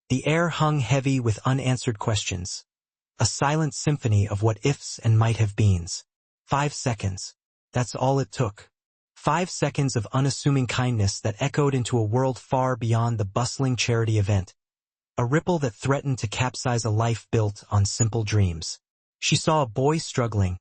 The air hung heavy with unanswered questions. A silent symphony of what-ifs and might-have-beens. 5 seconds. That's all it took. 5 seconds of unassuming kindness that echoed into a world far beyond the bustling charity event. A ripple that threatened to capsize a life built on simple dreams. She saw a boy struggling,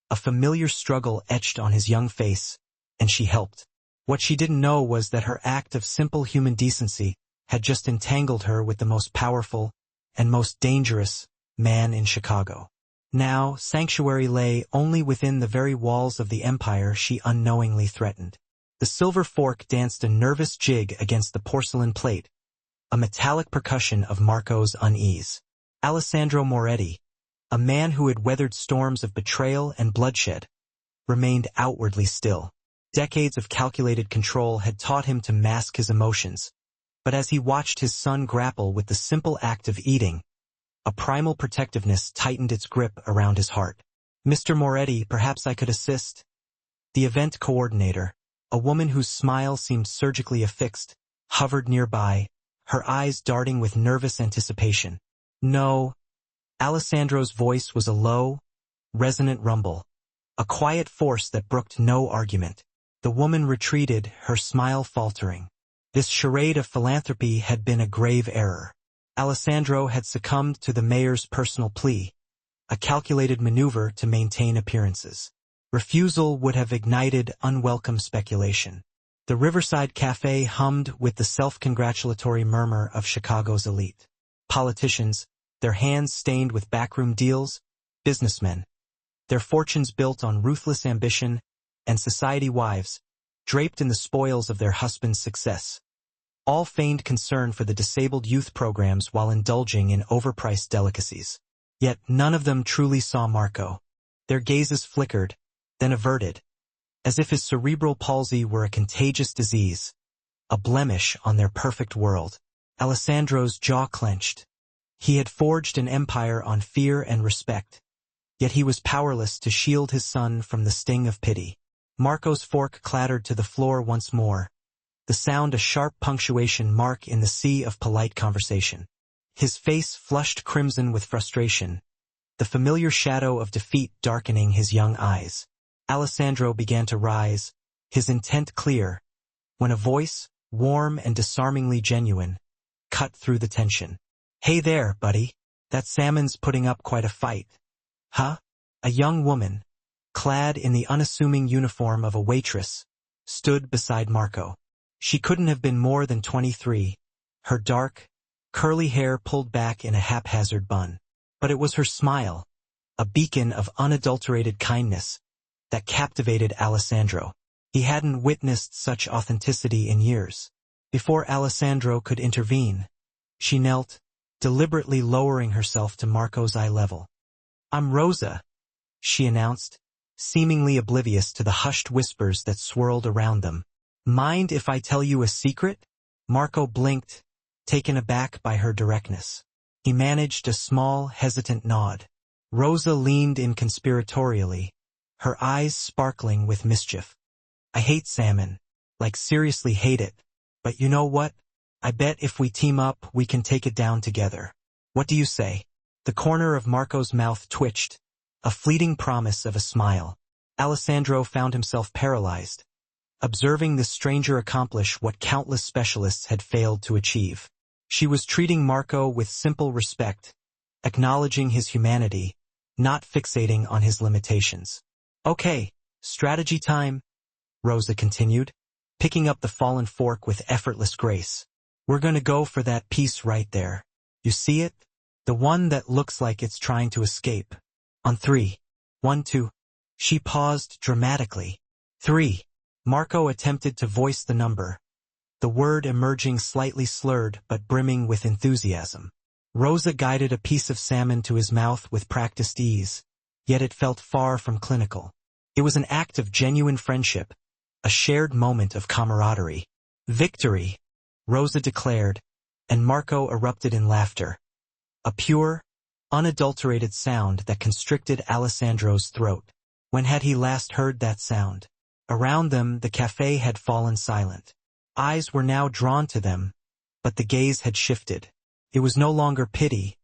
a familiar struggle etched on his young face, and she helped. What she didn't know was that her act of simple human decency had just entangled her with the most powerful and most dangerous man in Chicago. Now, Sanctuary lay only within the very walls of the empire she unknowingly threatened. The silver fork danced a nervous jig against the porcelain plate, a metallic percussion of Marco's unease. Alessandro Moretti, a man who had weathered storms of betrayal and bloodshed, remained outwardly still. Decades of calculated control had taught him to mask his emotions, but as he watched his son grapple with the simple act of eating, a primal protectiveness tightened its grip around his heart. "Mr. Moretti, perhaps I could assist?" The event coordinator, a woman whose smile seemed surgically affixed, hovered nearby, her eyes darting with nervous anticipation. "No." Alessandro's voice was a low, resonant rumble, a quiet force that brooked no argument. The woman retreated, her smile faltering. This charade of philanthropy had been a grave error. Alessandro had succumbed to the mayor's personal plea, a calculated maneuver to maintain appearances. Refusal would have ignited unwelcome speculation. The Riverside Cafe hummed with the self-congratulatory murmur of Chicago's elite. Politicians, their hands stained with backroom deals, businessmen, their fortunes built on ruthless ambition, and society wives, draped in the spoils of their husband's success. All feigned concern for the disabled youth programs while indulging in overpriced delicacies. Yet none of them truly saw Marco. Their gazes flickered, then averted, as if his cerebral palsy were a contagious disease, a blemish on their perfect world. Alessandro's jaw clenched. He had forged an empire on fear and respect, yet he was powerless to shield his son from the sting of pity. Marco's fork clattered to the floor once more, the sound a sharp punctuation mark in the sea of polite conversation. His face flushed crimson with frustration, the familiar shadow of defeat darkening his young eyes. Alessandro began to rise, his intent clear, when a voice, warm and disarmingly genuine, cut through the tension. "Hey there, buddy. That salmon's putting up quite a fight." "Huh?" A young woman, clad in the unassuming uniform of a waitress, stood beside Marco. She couldn't have been more than 23, her dark, curly hair pulled back in a haphazard bun. But it was her smile, a beacon of unadulterated kindness, that captivated Alessandro. He hadn't witnessed such authenticity in years. Before Alessandro could intervene, she knelt, deliberately lowering herself to Marco's eye level. "I'm Rosa," she announced, seemingly oblivious to the hushed whispers that swirled around them. "Mind if I tell you a secret?" Marco blinked, taken aback by her directness. He managed a small, hesitant nod. Rosa leaned in conspiratorially, her eyes sparkling with mischief. "I hate salmon, like seriously hate it, but you know what? I bet if we team up we can take it down together. What do you say?" The corner of Marco's mouth twitched, a fleeting promise of a smile. Alessandro found himself paralyzed, observing this stranger accomplish what countless specialists had failed to achieve. She was treating Marco with simple respect, acknowledging his humanity, not fixating on his limitations. "Okay, strategy time," Rosa continued, picking up the fallen fork with effortless grace. "We're gonna go for that piece right there. You see it? The one that looks like it's trying to escape. On 3. 1, 2. She paused dramatically. 3. Marco attempted to voice the number, the word emerging slightly slurred but brimming with enthusiasm. Rosa guided a piece of salmon to his mouth with practiced ease, yet it felt far from clinical. It was an act of genuine friendship, a shared moment of camaraderie. "Victory," Rosa declared, and Marco erupted in laughter. A pure, unadulterated sound that constricted Alessandro's throat. When had he last heard that sound? Around them, the cafe had fallen silent. Eyes were now drawn to them, but the gaze had shifted. It was no longer pity,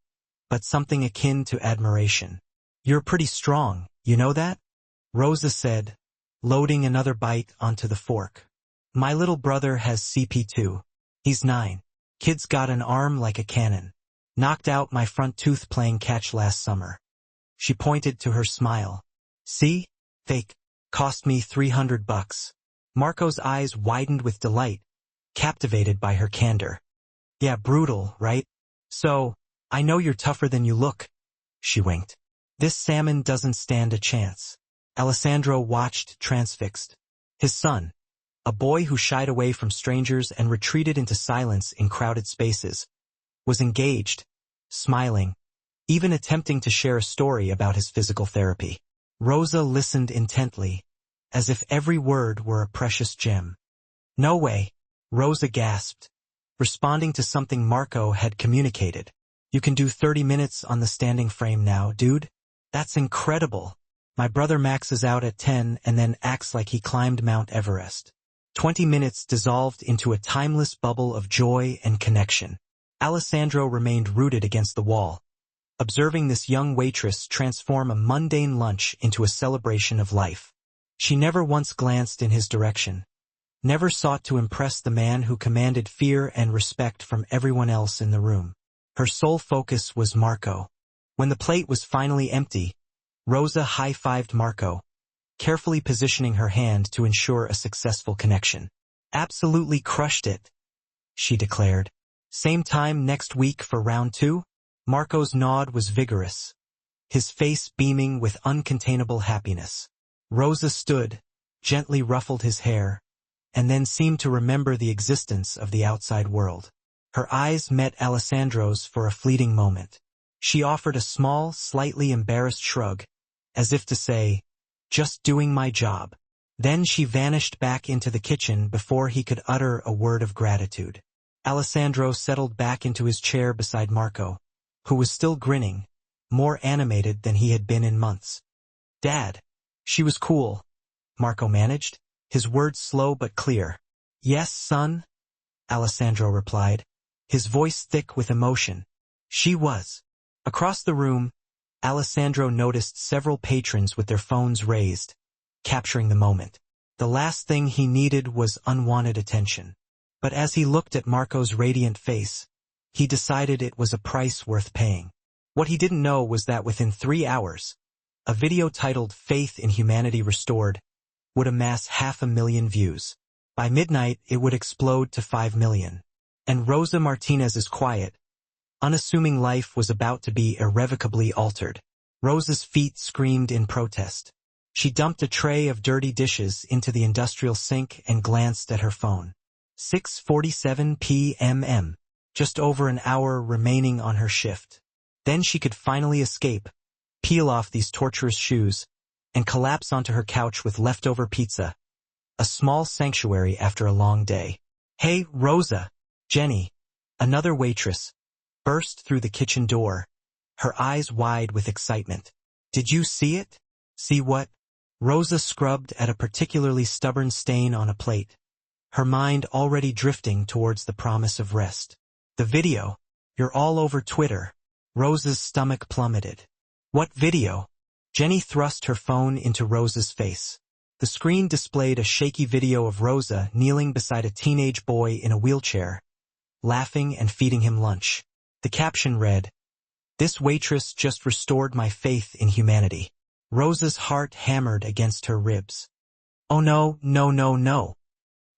but something akin to admiration. "You're pretty strong, you know that?" Rosa said, loading another bite onto the fork. "My little brother has CP2. He's 9. Kid's got an arm like a cannon. Knocked out my front tooth playing catch last summer." She pointed to her smile. "See? Fake. Cost me $300. Marco's eyes widened with delight, captivated by her candor. "Yeah, brutal, right? So, I know you're tougher than you look." She winked. "This salmon doesn't stand a chance." Alessandro watched transfixed. His son, a boy who shied away from strangers and retreated into silence in crowded spaces, was engaged, smiling, even attempting to share a story about his physical therapy. Rosa listened intently, as if every word were a precious gem. "No way," Rosa gasped, responding to something Marco had communicated. "You can do 30 minutes on the standing frame now, dude? That's incredible. My brother maxes out at 10 and then acts like he climbed Mount Everest." 20 minutes dissolved into a timeless bubble of joy and connection. Alessandro remained rooted against the wall, observing this young waitress transform a mundane lunch into a celebration of life. She never once glanced in his direction, never sought to impress the man who commanded fear and respect from everyone else in the room. Her sole focus was Marco. When the plate was finally empty, Rosa high-fived Marco, carefully positioning her hand to ensure a successful connection. "Absolutely crushed it," she declared. "Same time next week for round 2? Marco's nod was vigorous, his face beaming with uncontainable happiness. Rosa stood, gently ruffled his hair, and then seemed to remember the existence of the outside world. Her eyes met Alessandro's for a fleeting moment. She offered a small, slightly embarrassed shrug, as if to say, "Just doing my job." Then she vanished back into the kitchen before he could utter a word of gratitude. Alessandro settled back into his chair beside Marco, who was still grinning, more animated than he had been in months. "Dad, she was cool," Marco managed, his words slow but clear. "Yes, son," Alessandro replied, his voice thick with emotion. "She was." Across the room, Alessandro noticed several patrons with their phones raised, capturing the moment. The last thing he needed was unwanted attention. But as he looked at Marco's radiant face, he decided it was a price worth paying. What he didn't know was that within 3 hours, a video titled "Faith in Humanity Restored" would amass 500,000 views. By midnight, it would explode to 5 million. And Rosa Martinez's quiet, unassuming life was about to be irrevocably altered. Rosa's feet screamed in protest. She dumped a tray of dirty dishes into the industrial sink and glanced at her phone. 6:47 p.m. Just over an hour remaining on her shift. Then she could finally escape, peel off these torturous shoes, and collapse onto her couch with leftover pizza. A small sanctuary after a long day. "Hey, Rosa!" Jenny, another waitress, burst through the kitchen door, her eyes wide with excitement. "Did you see it?" "See what?" Rosa scrubbed at a particularly stubborn stain on a plate, her mind already drifting towards the promise of rest. "The video. You're all over Twitter." Rosa's stomach plummeted. "What video?" Jenny thrust her phone into Rosa's face. The screen displayed a shaky video of Rosa kneeling beside a teenage boy in a wheelchair, laughing and feeding him lunch. The caption read, "This waitress just restored my faith in humanity." Rosa's heart hammered against her ribs. "Oh no, no, no, no."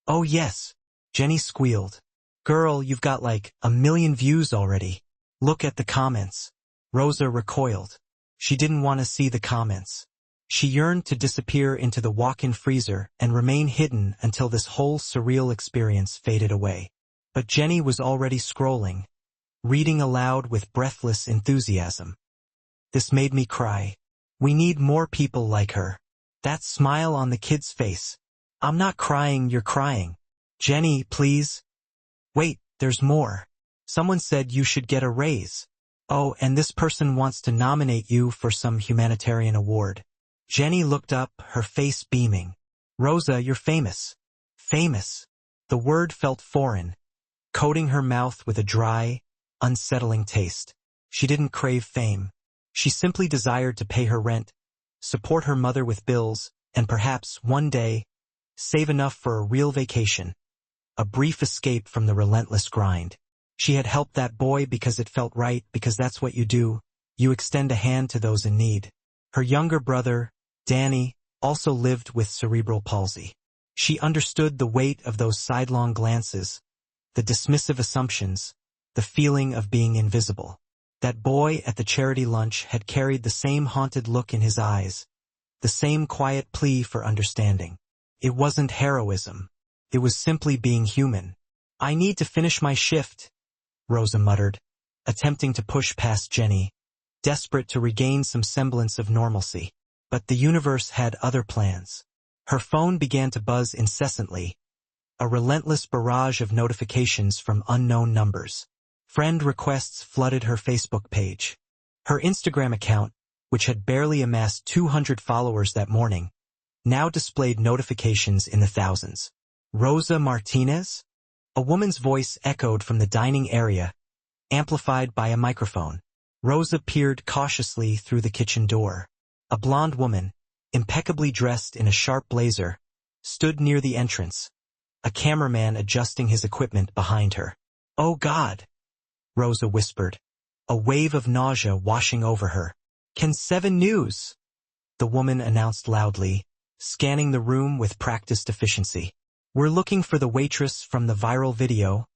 "Oh yes," Jenny squealed. "Girl, you've got like 1 million views already. Look at the comments." Rosa recoiled. She didn't want to see the comments. She yearned to disappear into the walk-in freezer and remain hidden until this whole surreal experience faded away. But Jenny was already scrolling, reading aloud with breathless enthusiasm. "This made me cry. We need more people like her. That smile on the kid's face. I'm not crying, you're crying. Jenny, please." "Wait, there's more. Someone said you should get a raise. Oh, and this person wants to nominate you for some humanitarian award." Jenny looked up, her face beaming. "Rosa, you're famous." "Famous." The word felt foreign, coating her mouth with a dry, unsettling taste. She didn't crave fame. She simply desired to pay her rent, support her mother with bills, and perhaps, one day, save enough for a real vacation, a brief escape from the relentless grind. She had helped that boy because it felt right, because that's what you do. You extend a hand to those in need. Her younger brother, Danny, also lived with cerebral palsy. She understood the weight of those sidelong glances, the dismissive assumptions, the feeling of being invisible. That boy at the charity lunch had carried the same haunted look in his eyes, the same quiet plea for understanding. It wasn't heroism. It was simply being human. "I need to finish my shift," Rosa muttered, attempting to push past Jenny, desperate to regain some semblance of normalcy. But the universe had other plans. Her phone began to buzz incessantly, a relentless barrage of notifications from unknown numbers. Friend requests flooded her Facebook page. Her Instagram account, which had barely amassed 200 followers that morning, now displayed notifications in the thousands. "Rosa Martinez?" A woman's voice echoed from the dining area, amplified by a microphone. Rosa peered cautiously through the kitchen door. A blonde woman, impeccably dressed in a sharp blazer, stood near the entrance, a cameraman adjusting his equipment behind her. "Oh God," Rosa whispered, a wave of nausea washing over her. "Can 7 News?" the woman announced loudly, scanning the room with practiced efficiency. "We're looking for the waitress from the viral video,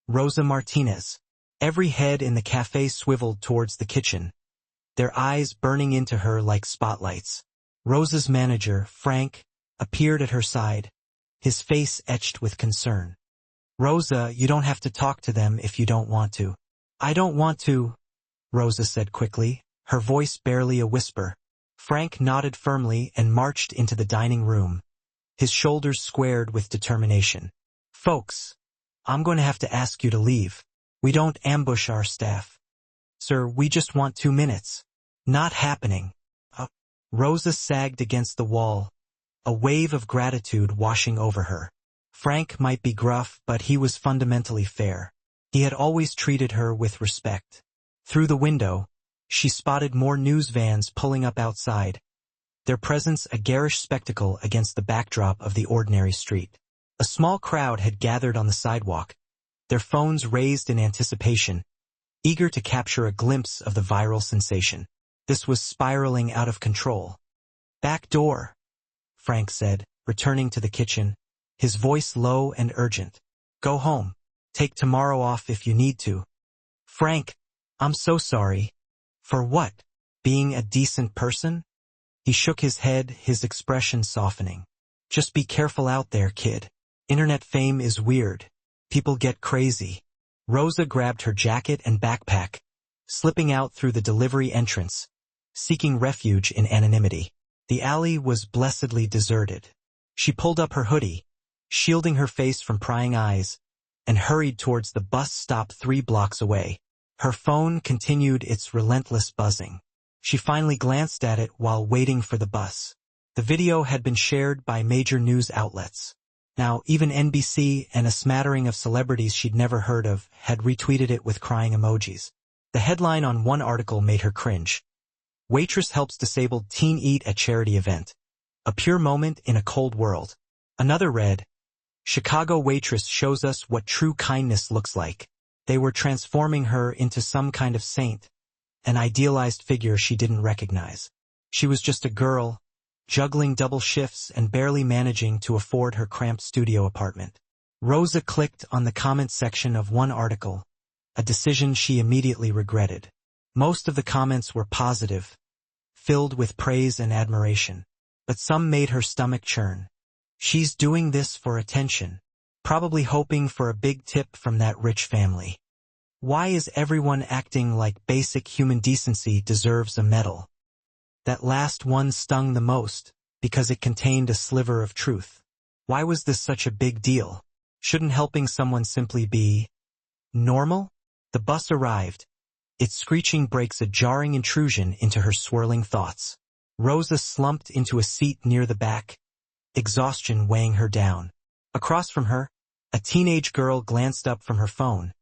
Rosa Martinez." Every head in the cafe swiveled towards the kitchen, their eyes burning into her like spotlights. Rosa's manager, Frank, appeared at her side, his face etched with concern. "Rosa, you don't have to talk to them if you don't want to." "I don't want to," Rosa said quickly, her voice barely a whisper. Frank nodded firmly and marched into the dining room, his shoulders squared with determination. "Folks, I'm going to have to ask you to leave. We don't ambush our staff. Sir, we just want 2 minutes. Not happening." Rosa sagged against the wall, a wave of gratitude washing over her. Frank might be gruff, but he was fundamentally fair. He had always treated her with respect. Through the window, she spotted more news vans pulling up outside, their presence a garish spectacle against the backdrop of the ordinary street. A small crowd had gathered on the sidewalk, their phones raised in anticipation, eager to capture a glimpse of the viral sensation. This was spiraling out of control. "Back door," Frank said, returning to the kitchen, his voice low and urgent. "Go home. Take tomorrow off if you need to." "Frank, I'm so sorry." "For what? Being a decent person?" He shook his head, his expression softening. "Just be careful out there, kid. Internet fame is weird. People get crazy." Rosa grabbed her jacket and backpack, slipping out through the delivery entrance, seeking refuge in anonymity. The alley was blessedly deserted. She pulled up her hoodie, shielding her face from prying eyes, and hurried towards the bus stop 3 blocks away. Her phone continued its relentless buzzing. She finally glanced at it while waiting for the bus. The video had been shared by major news outlets. Now, even NBC and a smattering of celebrities she'd never heard of had retweeted it with crying emojis. The headline on one article made her cringe. "Waitress helps disabled teen eat at charity event. A pure moment in a cold world." Another read, "Chicago waitress shows us what true kindness looks like." They were transforming her into some kind of saint, an idealized figure she didn't recognize. She was just a girl, juggling double shifts and barely managing to afford her cramped studio apartment. Rosa clicked on the comment section of one article, a decision she immediately regretted. Most of the comments were positive, filled with praise and admiration, but some made her stomach churn. She's doing this for attention, probably hoping for a big tip from that rich family. Why is everyone acting like basic human decency deserves a medal? That last one stung the most, because it contained a sliver of truth. Why was this such a big deal? Shouldn't helping someone simply be normal? The bus arrived, its screeching brakes a jarring intrusion into her swirling thoughts. Rosa slumped into a seat near the back, exhaustion weighing her down. Across from her, a teenage girl glanced up from her phone,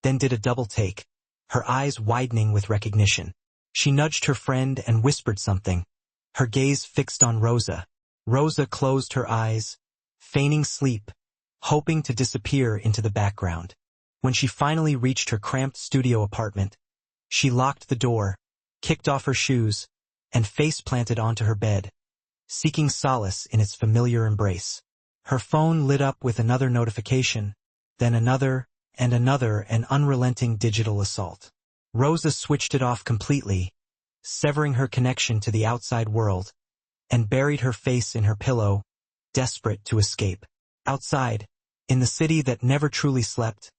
then did a double take, her eyes widening with recognition. She nudged her friend and whispered something, her gaze fixed on Rosa. Rosa closed her eyes, feigning sleep, hoping to disappear into the background. When she finally reached her cramped studio apartment, she locked the door, kicked off her shoes, and face-planted onto her bed, seeking solace in its familiar embrace. Her phone lit up with another notification, then another, and another, an unrelenting digital assault. Rosa switched it off completely, severing her connection to the outside world, and buried her face in her pillow, desperate to escape. Outside, in the city that never truly slept,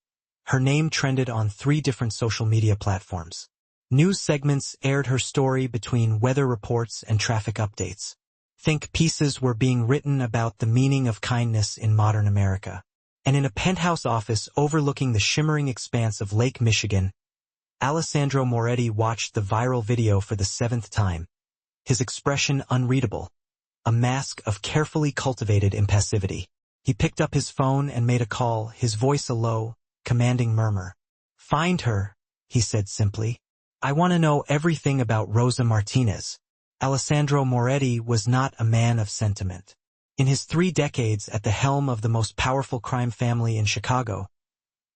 her name trended on 3 different social media platforms. News segments aired her story between weather reports and traffic updates. Think pieces were being written about the meaning of kindness in modern America. And in a penthouse office overlooking the shimmering expanse of Lake Michigan, Alessandro Moretti watched the viral video for the 7th time, his expression unreadable, a mask of carefully cultivated impassivity. He picked up his phone and made a call, his voice a low, commanding murmur. "Find her," he said simply. "I want to know everything about Rosa Martinez." Alessandro Moretti was not a man of sentiment. In his 3 decades at the helm of the most powerful crime family in Chicago,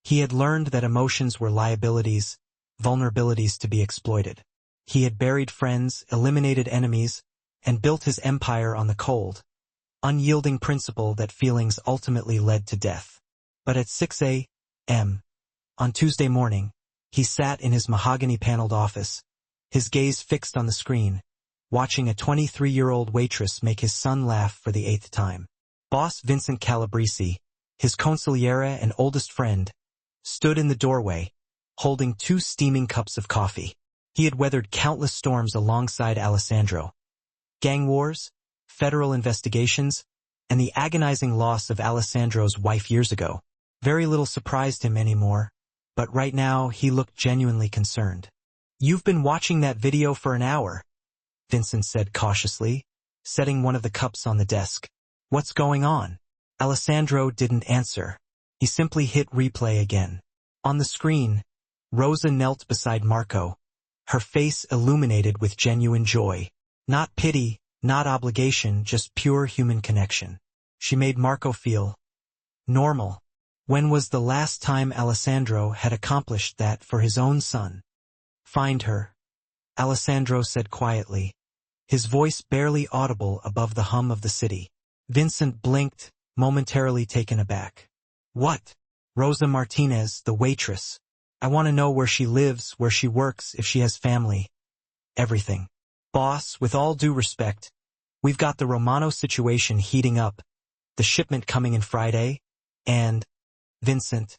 he had learned that emotions were liabilities, vulnerabilities to be exploited. He had buried friends, eliminated enemies, and built his empire on the cold, unyielding principle that feelings ultimately led to death. But at 6 a.m. on Tuesday morning, he sat in his mahogany-paneled office, his gaze fixed on the screen, watching a 23-year-old waitress make his son laugh for the 8th time. Boss Vincent Calabrese, his consigliere and oldest friend, stood in the doorway, holding 2 steaming cups of coffee. He had weathered countless storms alongside Alessandro. Gang wars, federal investigations, and the agonizing loss of Alessandro's wife years ago. Very little surprised him anymore, but right now he looked genuinely concerned. "You've been watching that video for an hour," Vincent said cautiously, setting one of the cups on the desk. "What's going on?" Alessandro didn't answer. He simply hit replay again. On the screen, Rosa knelt beside Marco, her face illuminated with genuine joy. Not pity, not obligation, just pure human connection. She made Marco feel normal. When was the last time Alessandro had accomplished that for his own son? "Find her," Alessandro said quietly, his voice barely audible above the hum of the city. Vincent blinked, momentarily taken aback. "What?" "Rosa Martinez, the waitress. I want to know where she lives, where she works, if she has family. Everything." "Boss, with all due respect, we've got the Romano situation heating up, the shipment coming in Friday, and..." "Vincent."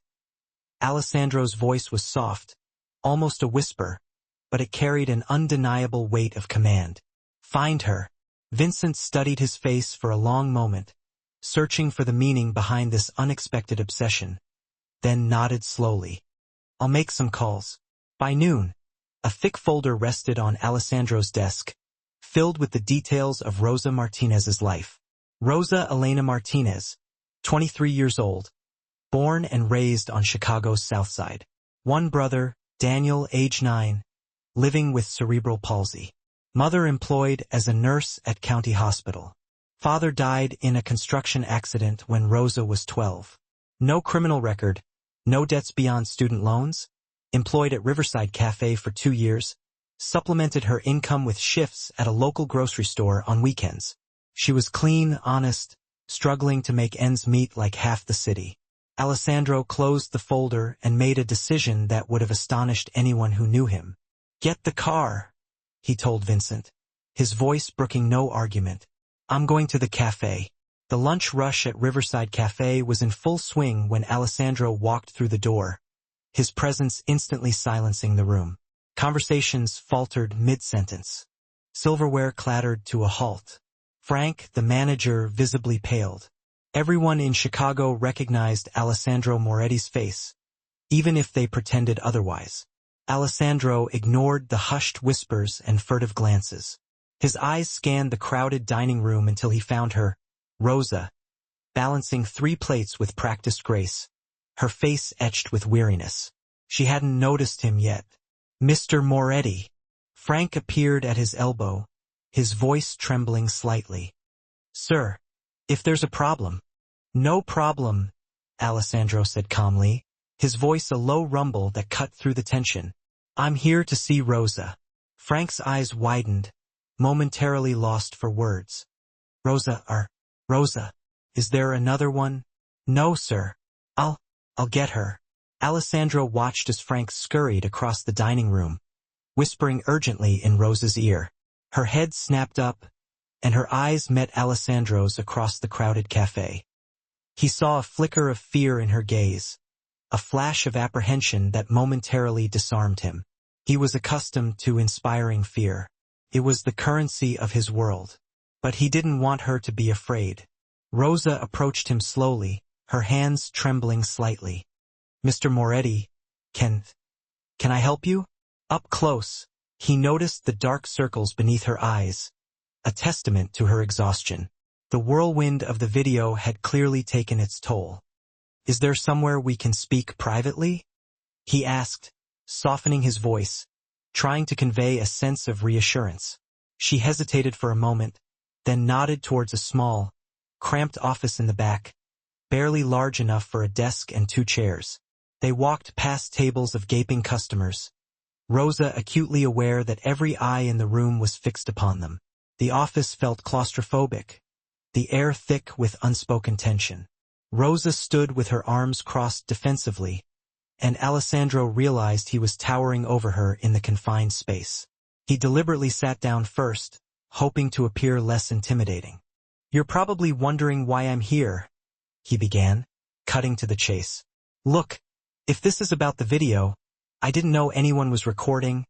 Alessandro's voice was soft, almost a whisper, but it carried an undeniable weight of command. "Find her." Vincent studied his face for a long moment, searching for the meaning behind this unexpected obsession, then nodded slowly. "I'll make some calls." By noon, a thick folder rested on Alessandro's desk, filled with the details of Rosa Martinez's life. Rosa Elena Martinez, 23 years old, born and raised on Chicago's South Side. 1 brother, Daniel, age 9, living with cerebral palsy. Mother employed as a nurse at County Hospital. Father died in a construction accident when Rosa was 12. No criminal record, no debts beyond student loans, employed at Riverside Cafe for 2 years, supplemented her income with shifts at a local grocery store on weekends. She was clean, honest, struggling to make ends meet like half the city. Alessandro closed the folder and made a decision that would have astonished anyone who knew him. "Get the car," he told Vincent, his voice brooking no argument. "I'm going to the cafe." The lunch rush at Riverside Cafe was in full swing when Alessandro walked through the door, his presence instantly silencing the room. Conversations faltered mid-sentence. Silverware clattered to a halt. Frank, the manager, visibly paled. Everyone in Chicago recognized Alessandro Moretti's face, even if they pretended otherwise. Alessandro ignored the hushed whispers and furtive glances. His eyes scanned the crowded dining room until he found her, Rosa, balancing 3 plates with practiced grace, her face etched with weariness. She hadn't noticed him yet, Mr. Moretti. Frank appeared at his elbow, his voice trembling slightly. Sir, if there's a problem. No problem, Alessandro said calmly, his voice a low rumble that cut through the tension. I'm here to see Rosa. Frank's eyes widened, momentarily lost for words. Rosa, is there another one? No, sir. I'll get her. Alessandro watched as Frank scurried across the dining room, whispering urgently in Rosa's ear. Her head snapped up, and her eyes met Alessandro's across the crowded cafe. He saw a flicker of fear in her gaze, a flash of apprehension that momentarily disarmed him. He was accustomed to inspiring fear. It was the currency of his world. But he didn't want her to be afraid. Rosa approached him slowly, her hands trembling slightly. Mr. Moretti, can I help you? Up close, he noticed the dark circles beneath her eyes, a testament to her exhaustion. The whirlwind of the video had clearly taken its toll. Is there somewhere we can speak privately? He asked, softening his voice, trying to convey a sense of reassurance. She hesitated for a moment, then nodded towards a small, cramped office in the back, barely large enough for a desk and 2 chairs. They walked past tables of gaping customers, Rosa acutely aware that every eye in the room was fixed upon them. The office felt claustrophobic, the air thick with unspoken tension. Rosa stood with her arms crossed defensively, and Alessandro realized he was towering over her in the confined space. He deliberately sat down first, hoping to appear less intimidating. You're probably wondering why I'm here, he began, cutting to the chase. Look, if this is about the video, I didn't know anyone was recording,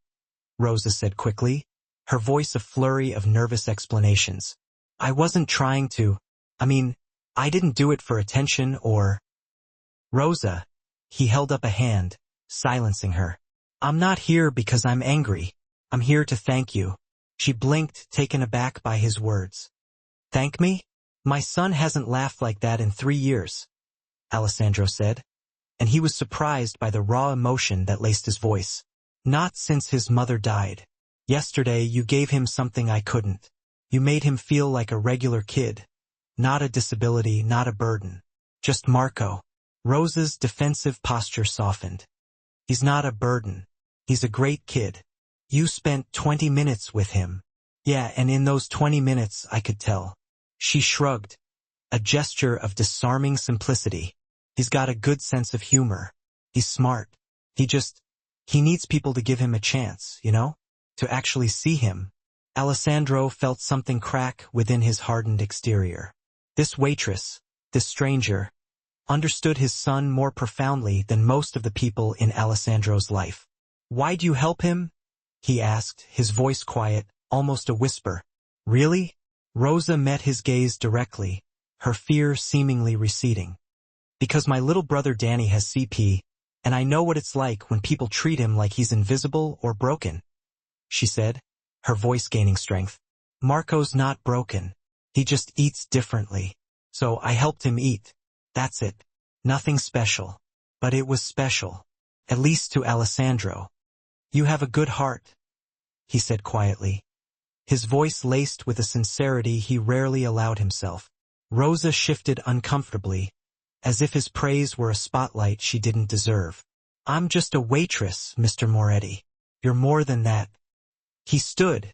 Rosa said quickly, her voice a flurry of nervous explanations. I wasn't trying to, I didn't do it for attention or... Rosa, he held up a hand, silencing her. I'm not here because I'm angry. I'm here to thank you. She blinked, taken aback by his words. Thank me? My son hasn't laughed like that in 3 years, Alessandro said, and he was surprised by the raw emotion that laced his voice. Not since his mother died. Yesterday you gave him something I couldn't. You made him feel like a regular kid. Not a disability, not a burden. Just Marco. Rosa's defensive posture softened. He's not a burden. He's a great kid. You spent 20 minutes with him. Yeah, and in those 20 minutes I could tell. She shrugged, a gesture of disarming simplicity. He's got a good sense of humor. He's smart. He needs people to give him a chance, to actually see him. Alessandro felt something crack within his hardened exterior. This waitress, this stranger, understood his son more profoundly than most of the people in Alessandro's life. Why'd you help him? He asked, his voice quiet, almost a whisper. Really? Rosa met his gaze directly, her fear seemingly receding. Because my little brother Danny has CP, and I know what it's like when people treat him like he's invisible or broken, she said, her voice gaining strength. Marco's not broken. He just eats differently. So I helped him eat. That's it. Nothing special. But it was special. At least to Alessandro. You have a good heart, he said quietly, his voice laced with a sincerity he rarely allowed himself. Rosa shifted uncomfortably, as if his praise were a spotlight she didn't deserve. I'm just a waitress, Mr. Moretti. You're more than that. He stood,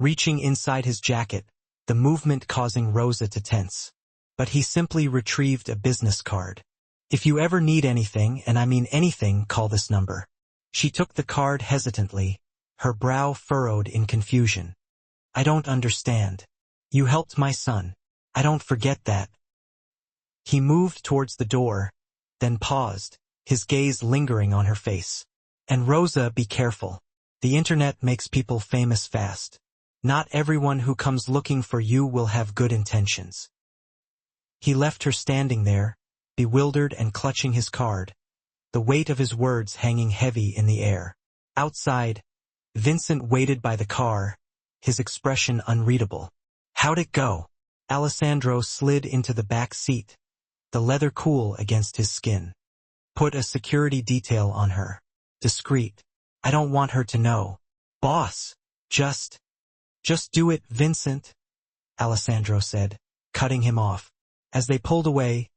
reaching inside his jacket, the movement causing Rosa to tense. But he simply retrieved a business card. If you ever need anything, and I mean anything, call this number. She took the card hesitantly, her brow furrowed in confusion. I don't understand. You helped my son. I don't forget that. He moved towards the door, then paused, his gaze lingering on her face. And Rosa, be careful. The internet makes people famous fast. Not everyone who comes looking for you will have good intentions. He left her standing there, bewildered and clutching his card, the weight of his words hanging heavy in the air. Outside, Vincent waited by the car, his expression unreadable. How'd it go? Alessandro slid into the back seat, the leather cool against his skin. Put a security detail on her. Discreet. I don't want her to know. Boss, just do it, Vincent, Alessandro said, cutting him off. As they pulled away,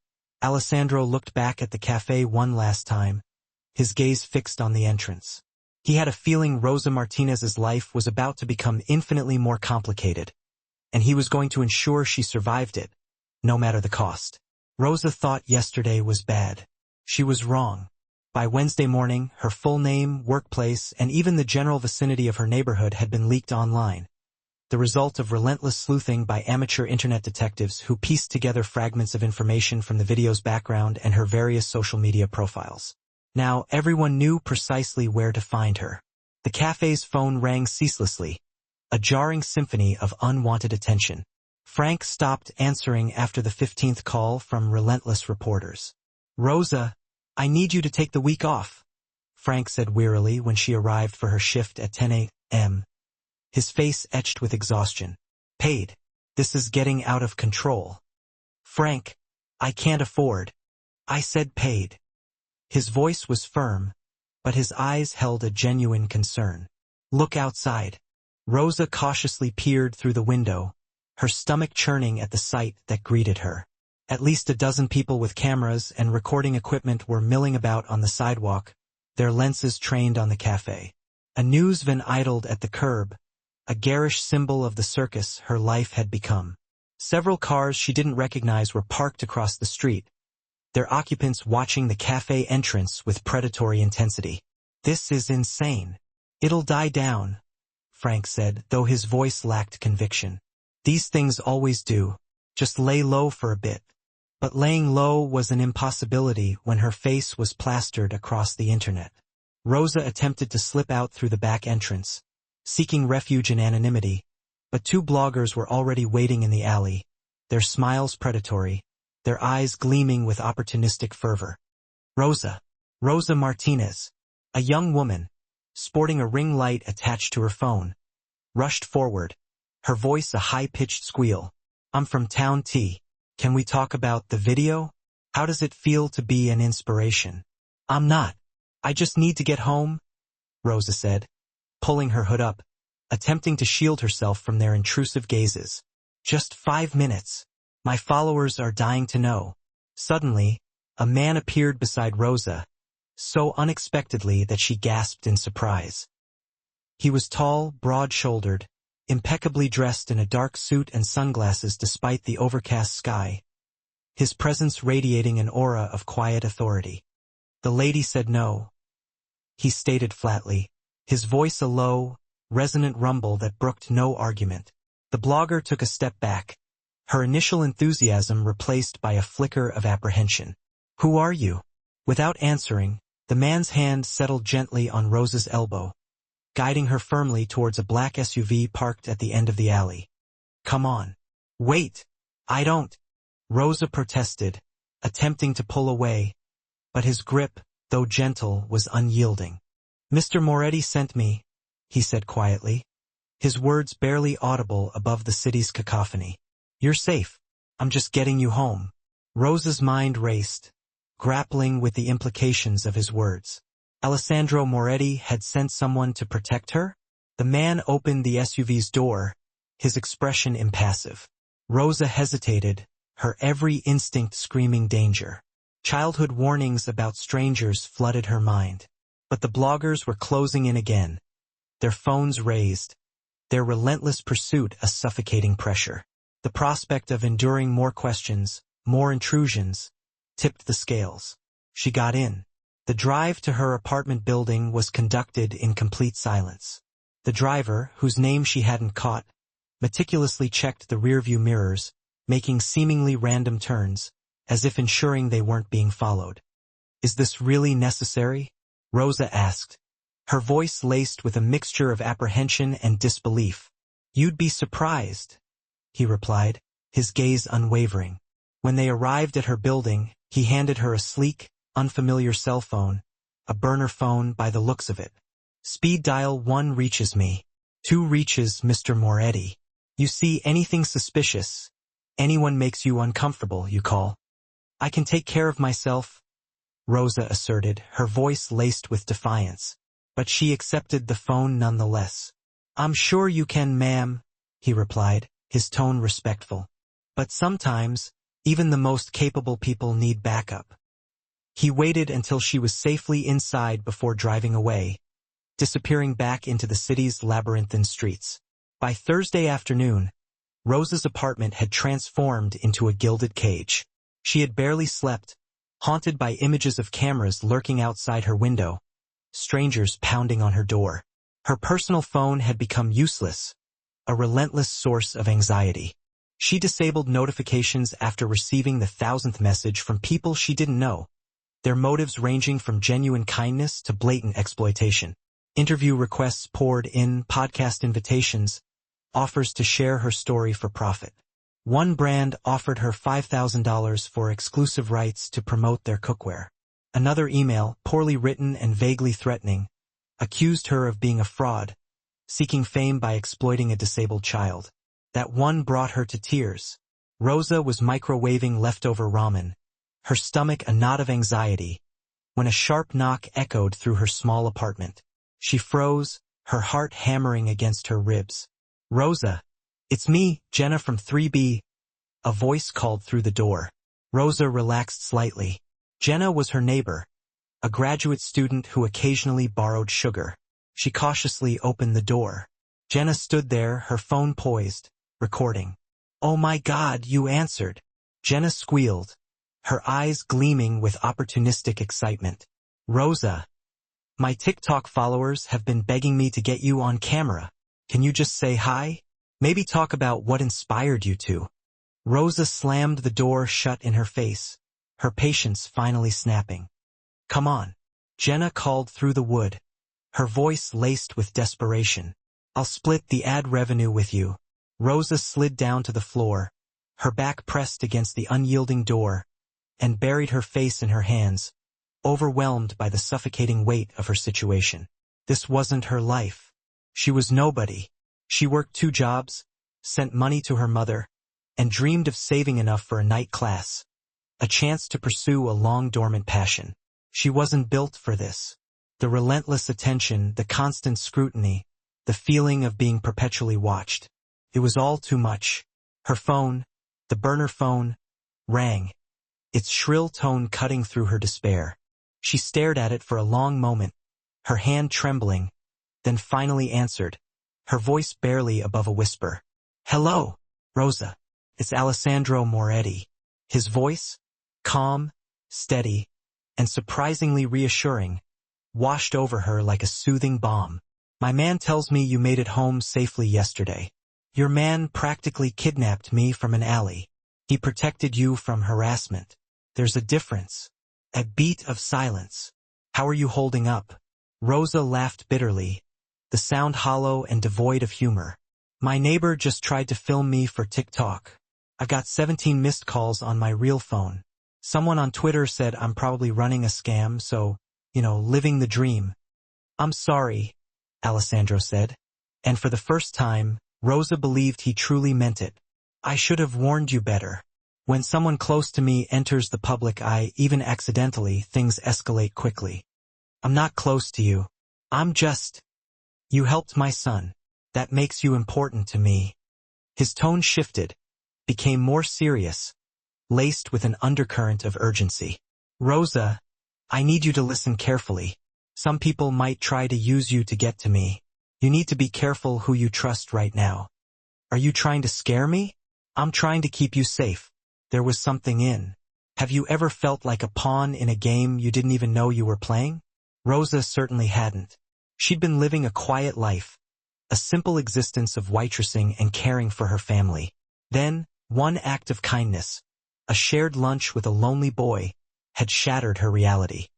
Alessandro looked back at the cafe one last time, his gaze fixed on the entrance. He had a feeling Rosa Martinez's life was about to become infinitely more complicated, and he was going to ensure she survived it, no matter the cost. Rosa thought yesterday was bad. She was wrong. By Wednesday morning, her full name, workplace, and even the general vicinity of her neighborhood had been leaked online, the result of relentless sleuthing by amateur internet detectives who pieced together fragments of information from the video's background and her various social media profiles. Now, everyone knew precisely where to find her. The cafe's phone rang ceaselessly, a jarring symphony of unwanted attention. Frank stopped answering after the 15th call from relentless reporters. Rosa, I need you to take the week off, Frank said wearily when she arrived for her shift at 10 a.m., his face etched with exhaustion. Paid. This is getting out of control. Frank, I can't afford. I said paid. His voice was firm, but his eyes held a genuine concern. Look outside. Rosa cautiously peered through the window, her stomach churning at the sight that greeted her. At least a dozen people with cameras and recording equipment were milling about on the sidewalk, their lenses trained on the cafe. A news van idled at the curb, a garish symbol of the circus her life had become. Several cars she didn't recognize were parked across the street, their occupants watching the cafe entrance with predatory intensity. This is insane. It'll die down, Frank said, though his voice lacked conviction. These things always do. Just lay low for a bit. But laying low was an impossibility when her face was plastered across the internet. Rosa attempted to slip out through the back entrance, seeking refuge in anonymity, but two bloggers were already waiting in the alley, their smiles predatory, their eyes gleaming with opportunistic fervor. Rosa Martinez, a young woman, sporting a ring light attached to her phone, rushed forward, her voice a high-pitched squeal. I'm from Town T. Can we talk about the video? How does it feel to be an inspiration? I'm not. I just need to get home, Rosa said, pulling her hood up, attempting to shield herself from their intrusive gazes. Just 5 minutes. My followers are dying to know. Suddenly, a man appeared beside Rosa, so unexpectedly that she gasped in surprise. He was tall, broad-shouldered, impeccably dressed in a dark suit and sunglasses despite the overcast sky, his presence radiating an aura of quiet authority. The lady said no, he stated flatly, his voice a low, resonant rumble that brooked no argument. The blogger took a step back, her initial enthusiasm replaced by a flicker of apprehension. Who are you? Without answering, the man's hand settled gently on Rosa's elbow, guiding her firmly towards a black SUV parked at the end of the alley. Come on. Wait. I don't. Rosa protested, attempting to pull away, but his grip, though gentle, was unyielding. Mr. Moretti sent me, he said quietly, his words barely audible above the city's cacophony. You're safe. I'm just getting you home. Rosa's mind raced, grappling with the implications of his words. Alessandro Moretti had sent someone to protect her? The man opened the SUV's door, his expression impassive. Rosa hesitated, her every instinct screaming danger. Childhood warnings about strangers flooded her mind. But the bloggers were closing in again, their phones raised, their relentless pursuit a suffocating pressure. The prospect of enduring more questions, more intrusions, tipped the scales. She got in. The drive to her apartment building was conducted in complete silence. The driver, whose name she hadn't caught, meticulously checked the rearview mirrors, making seemingly random turns, as if ensuring they weren't being followed. Is this really necessary? Rosa asked, her voice laced with a mixture of apprehension and disbelief. You'd be surprised, he replied, his gaze unwavering. When they arrived at her building, he handed her a sleek, unfamiliar cell phone, a burner phone by the looks of it. Speed dial 1 reaches me. 2 reaches Mr. Moretti. You see anything suspicious, anyone makes you uncomfortable, you call. I can take care of myself, Rosa asserted, her voice laced with defiance. but she accepted the phone nonetheless. "I'm sure you can, ma'am," he replied, his tone respectful. "But sometimes, even the most capable people need backup." He waited until she was safely inside before driving away, disappearing back into the city's labyrinthine streets. By Thursday afternoon, Rosa's apartment had transformed into a gilded cage. She had barely slept, haunted by images of cameras lurking outside her window, strangers pounding on her door. Her personal phone had become useless, a relentless source of anxiety. She disabled notifications after receiving the 1,000th message from people she didn't know, their motives ranging from genuine kindness to blatant exploitation. Interview requests poured in, podcast invitations, offers to share her story for profit. One brand offered her $5,000 for exclusive rights to promote their cookware. Another email, poorly written and vaguely threatening, accused her of being a fraud, seeking fame by exploiting a disabled child. That one brought her to tears. Rosa was microwaving leftover ramen, her stomach a knot of anxiety, when a sharp knock echoed through her small apartment. She froze, her heart hammering against her ribs. "Rosa, it's me, Jenna from 3B, a voice called through the door. Rosa relaxed slightly. Jenna was her neighbor, a graduate student who occasionally borrowed sugar. She cautiously opened the door. Jenna stood there, her phone poised, recording. "Oh my God, you answered." Jenna squealed, her eyes gleaming with opportunistic excitement. "Rosa, my TikTok followers have been begging me to get you on camera. Can you just say hi? Maybe talk about what inspired you to." Rosa slammed the door shut in her face, her patience finally snapping. "Come on," Jenna called through the wood, her voice laced with desperation. "I'll split the ad revenue with you." Rosa slid down to the floor, her back pressed against the unyielding door, and buried her face in her hands, overwhelmed by the suffocating weight of her situation. This wasn't her life. She was nobody. She worked 2 jobs, sent money to her mother, and dreamed of saving enough for a night class, a chance to pursue a long-dormant passion. She wasn't built for this. The relentless attention, the constant scrutiny, the feeling of being perpetually watched. It was all too much. Her phone, the burner phone, rang, its shrill tone cutting through her despair. She stared at it for a long moment, her hand trembling, then finally answered, her voice barely above a whisper. "Hello, Rosa. It's Alessandro Moretti." His voice, calm, steady, and surprisingly reassuring, washed over her like a soothing balm. "My man tells me you made it home safely yesterday. Your man practically kidnapped me from an alley. He protected you from harassment. There's a difference." A beat of silence. "How are you holding up?" Rosa laughed bitterly, the sound hollow and devoid of humor. "My neighbor just tried to film me for TikTok. I've got 17 missed calls on my real phone. Someone on Twitter said I'm probably running a scam, so, living the dream." "I'm sorry," Alessandro said. And for the first time, Rosa believed he truly meant it. "I should have warned you better. When someone close to me enters the public eye, even accidentally, things escalate quickly. I'm not close to you. I'm just... You helped my son. That makes you important to me." His tone shifted, became more serious, laced with an undercurrent of urgency. "Rosa, I need you to listen carefully. Some people might try to use you to get to me. You need to be careful who you trust right now." "Are you trying to scare me?" "I'm trying to keep you safe. There was something in. Have you ever felt like a pawn in a game you didn't even know you were playing?" Rosa certainly hadn't. She'd been living a quiet life, a simple existence of waitressing and caring for her family. Then, one act of kindness, a shared lunch with a lonely boy, had shattered her reality.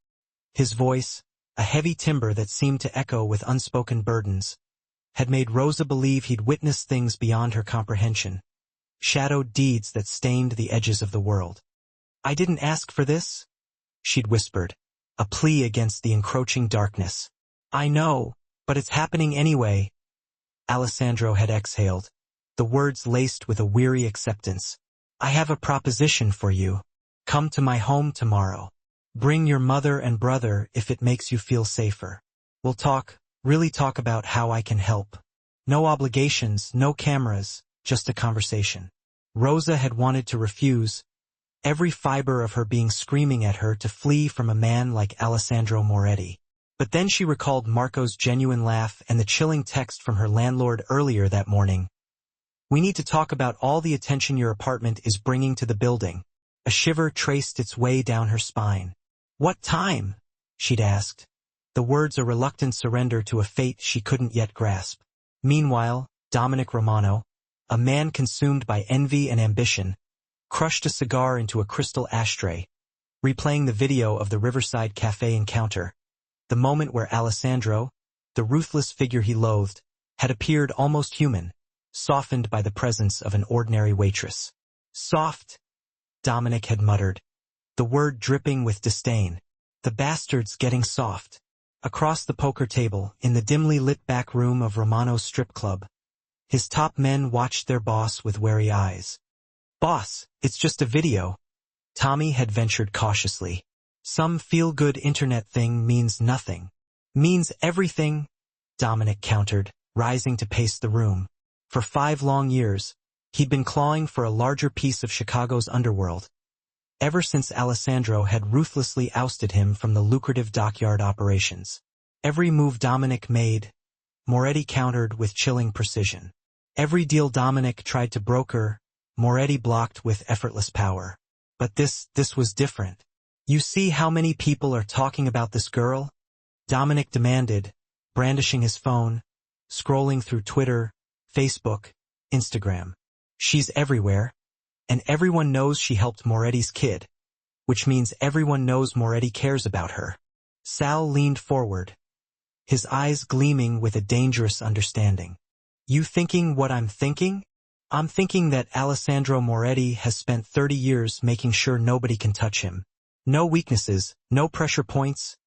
His voice, a heavy timbre that seemed to echo with unspoken burdens, had made Rosa believe he'd witnessed things beyond her comprehension, shadowed deeds that stained the edges of the world. "I didn't ask for this," she'd whispered, a plea against the encroaching darkness. "I know, but it's happening anyway," Alessandro had exhaled, the words laced with a weary acceptance. "I have a proposition for you. Come to my home tomorrow. Bring your mother and brother if it makes you feel safer. We'll talk, Really talk about how I can help. No obligations, no cameras, just a conversation. Rosa had wanted to refuse, every fiber of her being screaming at her to flee from a man like Alessandro Moretti. But then she recalled Marco's genuine laugh and the chilling text from her landlord earlier that morning. We need to talk about all the attention your apartment is bringing to the building. A shiver traced its way down her spine. What time? She'd asked. The words a reluctant surrender to a fate she couldn't yet grasp. Meanwhile, Dominic Romano, a man consumed by envy and ambition, crushed a cigar into a crystal ashtray, replaying the video of the Riverside Cafe encounter, the moment where Alessandro, the ruthless figure he loathed, had appeared almost human, softened by the presence of an ordinary waitress. Soft, Dominic had muttered, the word dripping with disdain. The bastard's getting soft. Across the poker table, in the dimly lit back room of Romano's strip club, his top men watched their boss with wary eyes. Boss, it's just a video. Tommy had ventured cautiously. Some feel-good internet thing means nothing. Means everything, Dominic countered, rising to pace the room. For 5 long years, he'd been clawing for a larger piece of Chicago's underworld. Ever since Alessandro had ruthlessly ousted him from the lucrative dockyard operations. Every move Dominic made, Moretti countered with chilling precision. Every deal Dominic tried to broker, Moretti blocked with effortless power. But this was different. You see how many people are talking about this girl? Dominic demanded, brandishing his phone, scrolling through Twitter, Facebook, Instagram. She's everywhere. And everyone knows she helped Moretti's kid, which means everyone knows Moretti cares about her. Sal leaned forward, his eyes gleaming with a dangerous understanding. You thinking what I'm thinking? I'm thinking that Alessandro Moretti has spent 30 years making sure nobody can touch him. No weaknesses, no pressure points,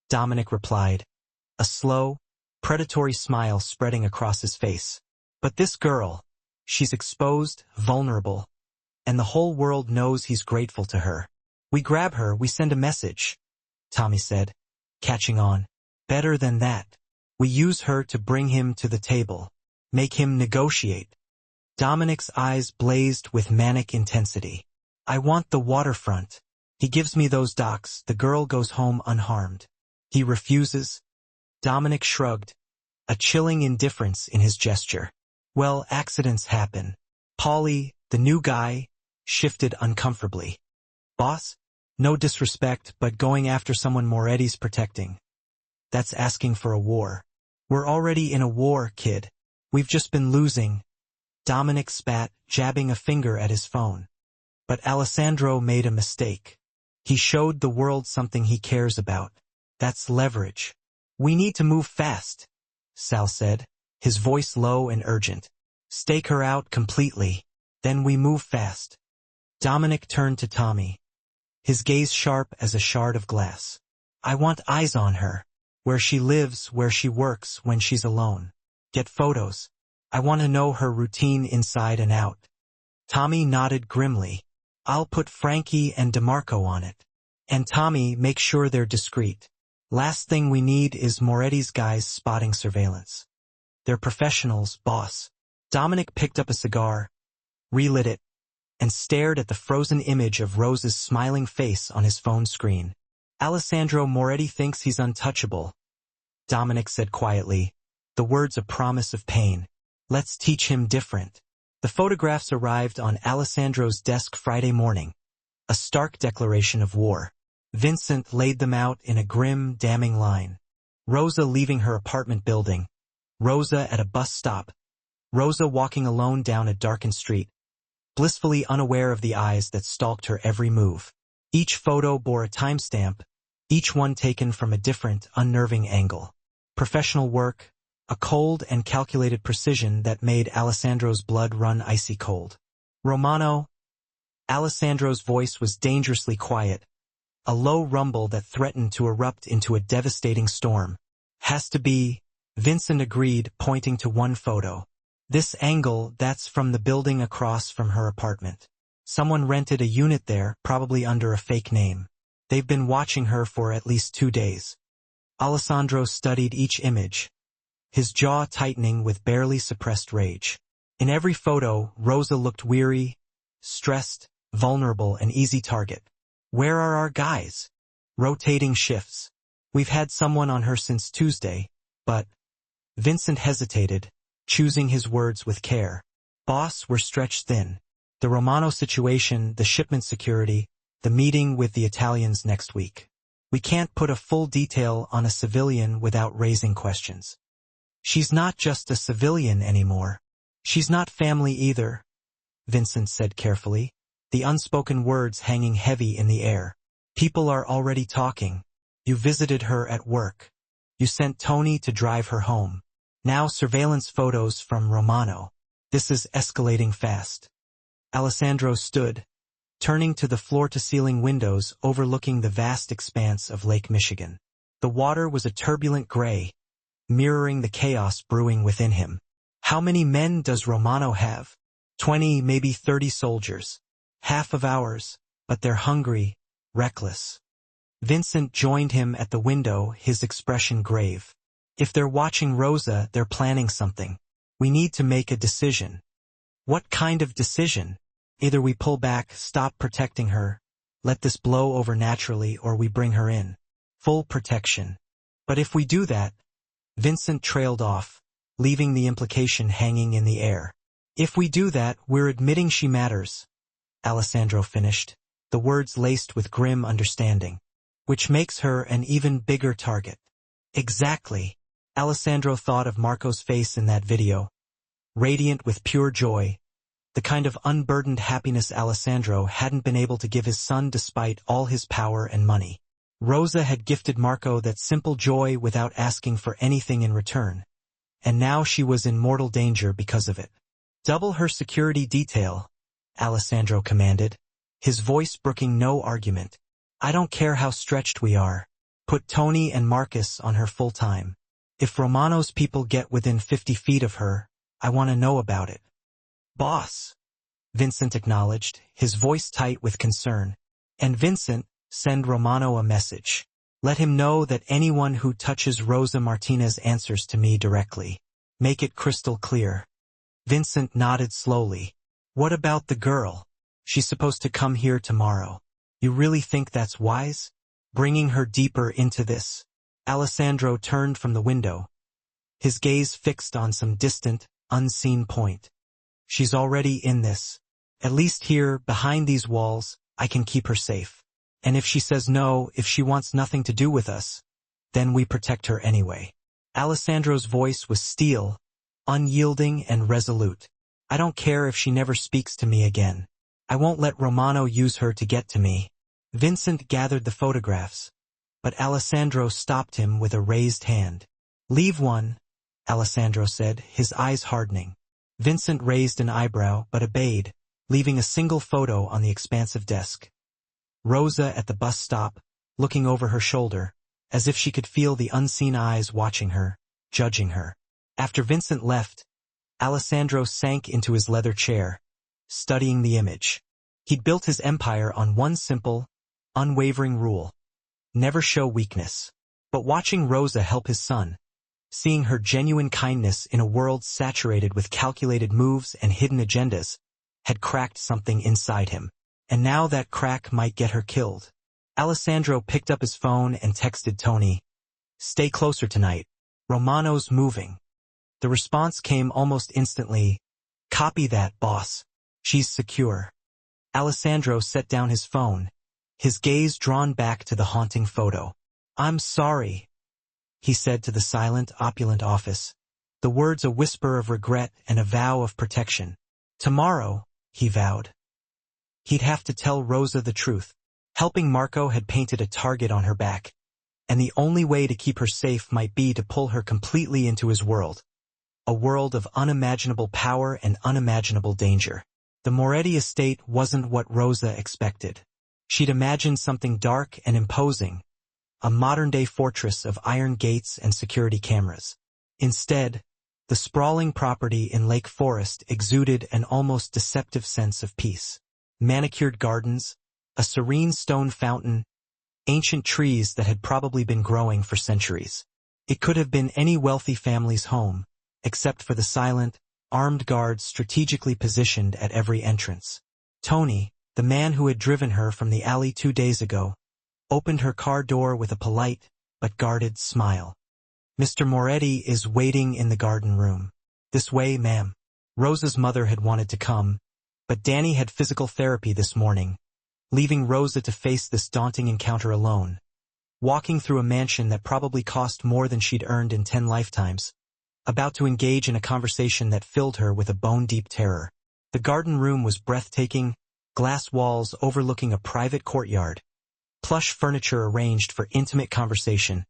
Dominic replied, a slow, predatory smile spreading across his face. But this girl, she's exposed, vulnerable, and the whole world knows he's grateful to her. We grab her, we send a message, Tommy said, catching on. Better than that. We use her to bring him to the table, make him negotiate. Dominic's eyes blazed with manic intensity. I want the waterfront. He gives me those docs, the girl goes home unharmed. He refuses. Dominic shrugged, a chilling indifference in his gesture. Well, accidents happen. Paulie, the new guy, shifted uncomfortably. Boss? No disrespect, but going after someone Moretti's protecting. That's asking for a war. We're already in a war, kid. We've just been losing. Dominic spat, jabbing a finger at his phone. But Alessandro made a mistake. He showed the world something he cares about. That's leverage. We need to move fast, Sal said, his voice low and urgent. Stake her out completely. Then we move fast. Dominic turned to Tommy, his gaze sharp as a shard of glass. I want eyes on her. Where she lives, where she works, when she's alone. Get photos. I want to know her routine inside and out. Tommy nodded grimly. I'll put Frankie and DeMarco on it. And Tommy, make sure they're discreet. Last thing we need is Moretti's guys spotting surveillance. They're professionals, boss. Dominic picked up a cigar, relit it, and stared at the frozen image of Rose's smiling face on his phone screen. Alessandro Moretti thinks he's untouchable, Dominic said quietly, the words a promise of pain. Let's teach him different. The photographs arrived on Alessandro's desk Friday morning, a stark declaration of war. Vincent laid them out in a grim, damning line. Rosa leaving her apartment building, Rosa at a bus stop, Rosa walking alone down a darkened street, blissfully unaware of the eyes that stalked her every move. Each photo bore a timestamp, each one taken from a different, unnerving angle. Professional work, a cold and calculated precision that made Alessandro's blood run icy cold. Romano. Alessandro's voice was dangerously quiet, a low rumble that threatened to erupt into a devastating storm. Has to be, Vincent agreed, pointing to one photo. This angle, that's from the building across from her apartment. Someone rented a unit there, probably under a fake name. They've been watching her for at least 2 days. Alessandro studied each image, his jaw tightening with barely suppressed rage. In every photo, Rosa looked weary, stressed, vulnerable, an easy target. Where are our guys? Rotating shifts. We've had someone on her since Tuesday, but... Vincent hesitated, choosing his words with care. Boss, we're stretched thin. The Romano situation, the shipment security, the meeting with the Italians next week. We can't put a full detail on a civilian without raising questions. She's not just a civilian anymore. She's not family either, Vincent said carefully, the unspoken words hanging heavy in the air. People are already talking. You visited her at work. You sent Tony to drive her home. Now surveillance photos from Romano. This is escalating fast. Alessandro stood, turning to the floor-to-ceiling windows overlooking the vast expanse of Lake Michigan. The water was a turbulent gray, mirroring the chaos brewing within him. How many men does Romano have? 20, maybe 30 soldiers. Half of ours, but they're hungry, reckless. Vincent joined him at the window, his expression grave. If they're watching Rosa, they're planning something. We need to make a decision. What kind of decision? Either we pull back, stop protecting her, let this blow over naturally, or we bring her in. Full protection. But if we do that... Vincent trailed off, leaving the implication hanging in the air. If we do that, we're admitting she matters, Alessandro finished, the words laced with grim understanding. Which makes her an even bigger target. Exactly. Alessandro thought of Marco's face in that video. Radiant with pure joy. The kind of unburdened happiness Alessandro hadn't been able to give his son despite all his power and money. Rosa had gifted Marco that simple joy without asking for anything in return. And now she was in mortal danger because of it. Double her security detail, Alessandro commanded, his voice brooking no argument. I don't care how stretched we are. Put Tony and Marcus on her full time. If Romano's people get within 50 feet of her, I want to know about it. Boss, Vincent acknowledged, his voice tight with concern. And Vincent, send Romano a message. Let him know that anyone who touches Rosa Martinez answers to me directly. Make it crystal clear. Vincent nodded slowly. What about the girl? She's supposed to come here tomorrow. You really think that's wise? Bringing her deeper into this? Alessandro turned from the window, his gaze fixed on some distant, unseen point. She's already in this. At least here, behind these walls, I can keep her safe. And if she says no, if she wants nothing to do with us, then we protect her anyway. Alessandro's voice was steel, unyielding and resolute. I don't care if she never speaks to me again. I won't let Romano use her to get to me. Vincent gathered the photographs, but Alessandro stopped him with a raised hand. Leave one, Alessandro said, his eyes hardening. Vincent raised an eyebrow but obeyed, leaving a single photo on the expansive desk. Rosa at the bus stop, looking over her shoulder, as if she could feel the unseen eyes watching her, judging her. After Vincent left, Alessandro sank into his leather chair, studying the image. He'd built his empire on one simple, unwavering rule. Never show weakness. But watching Rosa help his son, seeing her genuine kindness in a world saturated with calculated moves and hidden agendas, had cracked something inside him. And now that crack might get her killed. Alessandro picked up his phone and texted Tony. Stay closer tonight. Romano's moving. The response came almost instantly. Copy that, boss. She's secure. Alessandro set down his phone, his gaze drawn back to the haunting photo. I'm sorry, he said to the silent, opulent office, the words a whisper of regret and a vow of protection. Tomorrow, he vowed, he'd have to tell Rosa the truth. Helping Marco had painted a target on her back, and the only way to keep her safe might be to pull her completely into his world. A world of unimaginable power and unimaginable danger. The Moretti estate wasn't what Rosa expected. She'd imagined something dark and imposing, a modern-day fortress of iron gates and security cameras. Instead, the sprawling property in Lake Forest exuded an almost deceptive sense of peace. Manicured gardens, a serene stone fountain, ancient trees that had probably been growing for centuries. It could have been any wealthy family's home, except for the silent, armed guards strategically positioned at every entrance. Tony, the man who had driven her from the alley 2 days ago, opened her car door with a polite but guarded smile. "Mr. Moretti is waiting in the garden room." "This way, ma'am." Rosa's mother had wanted to come, but Danny had physical therapy this morning, leaving Rosa to face this daunting encounter alone, walking through a mansion that probably cost more than she'd earned in 10 lifetimes, about to engage in a conversation that filled her with a bone-deep terror. The garden room was breathtaking, glass walls overlooking a private courtyard, plush furniture arranged for intimate conversation,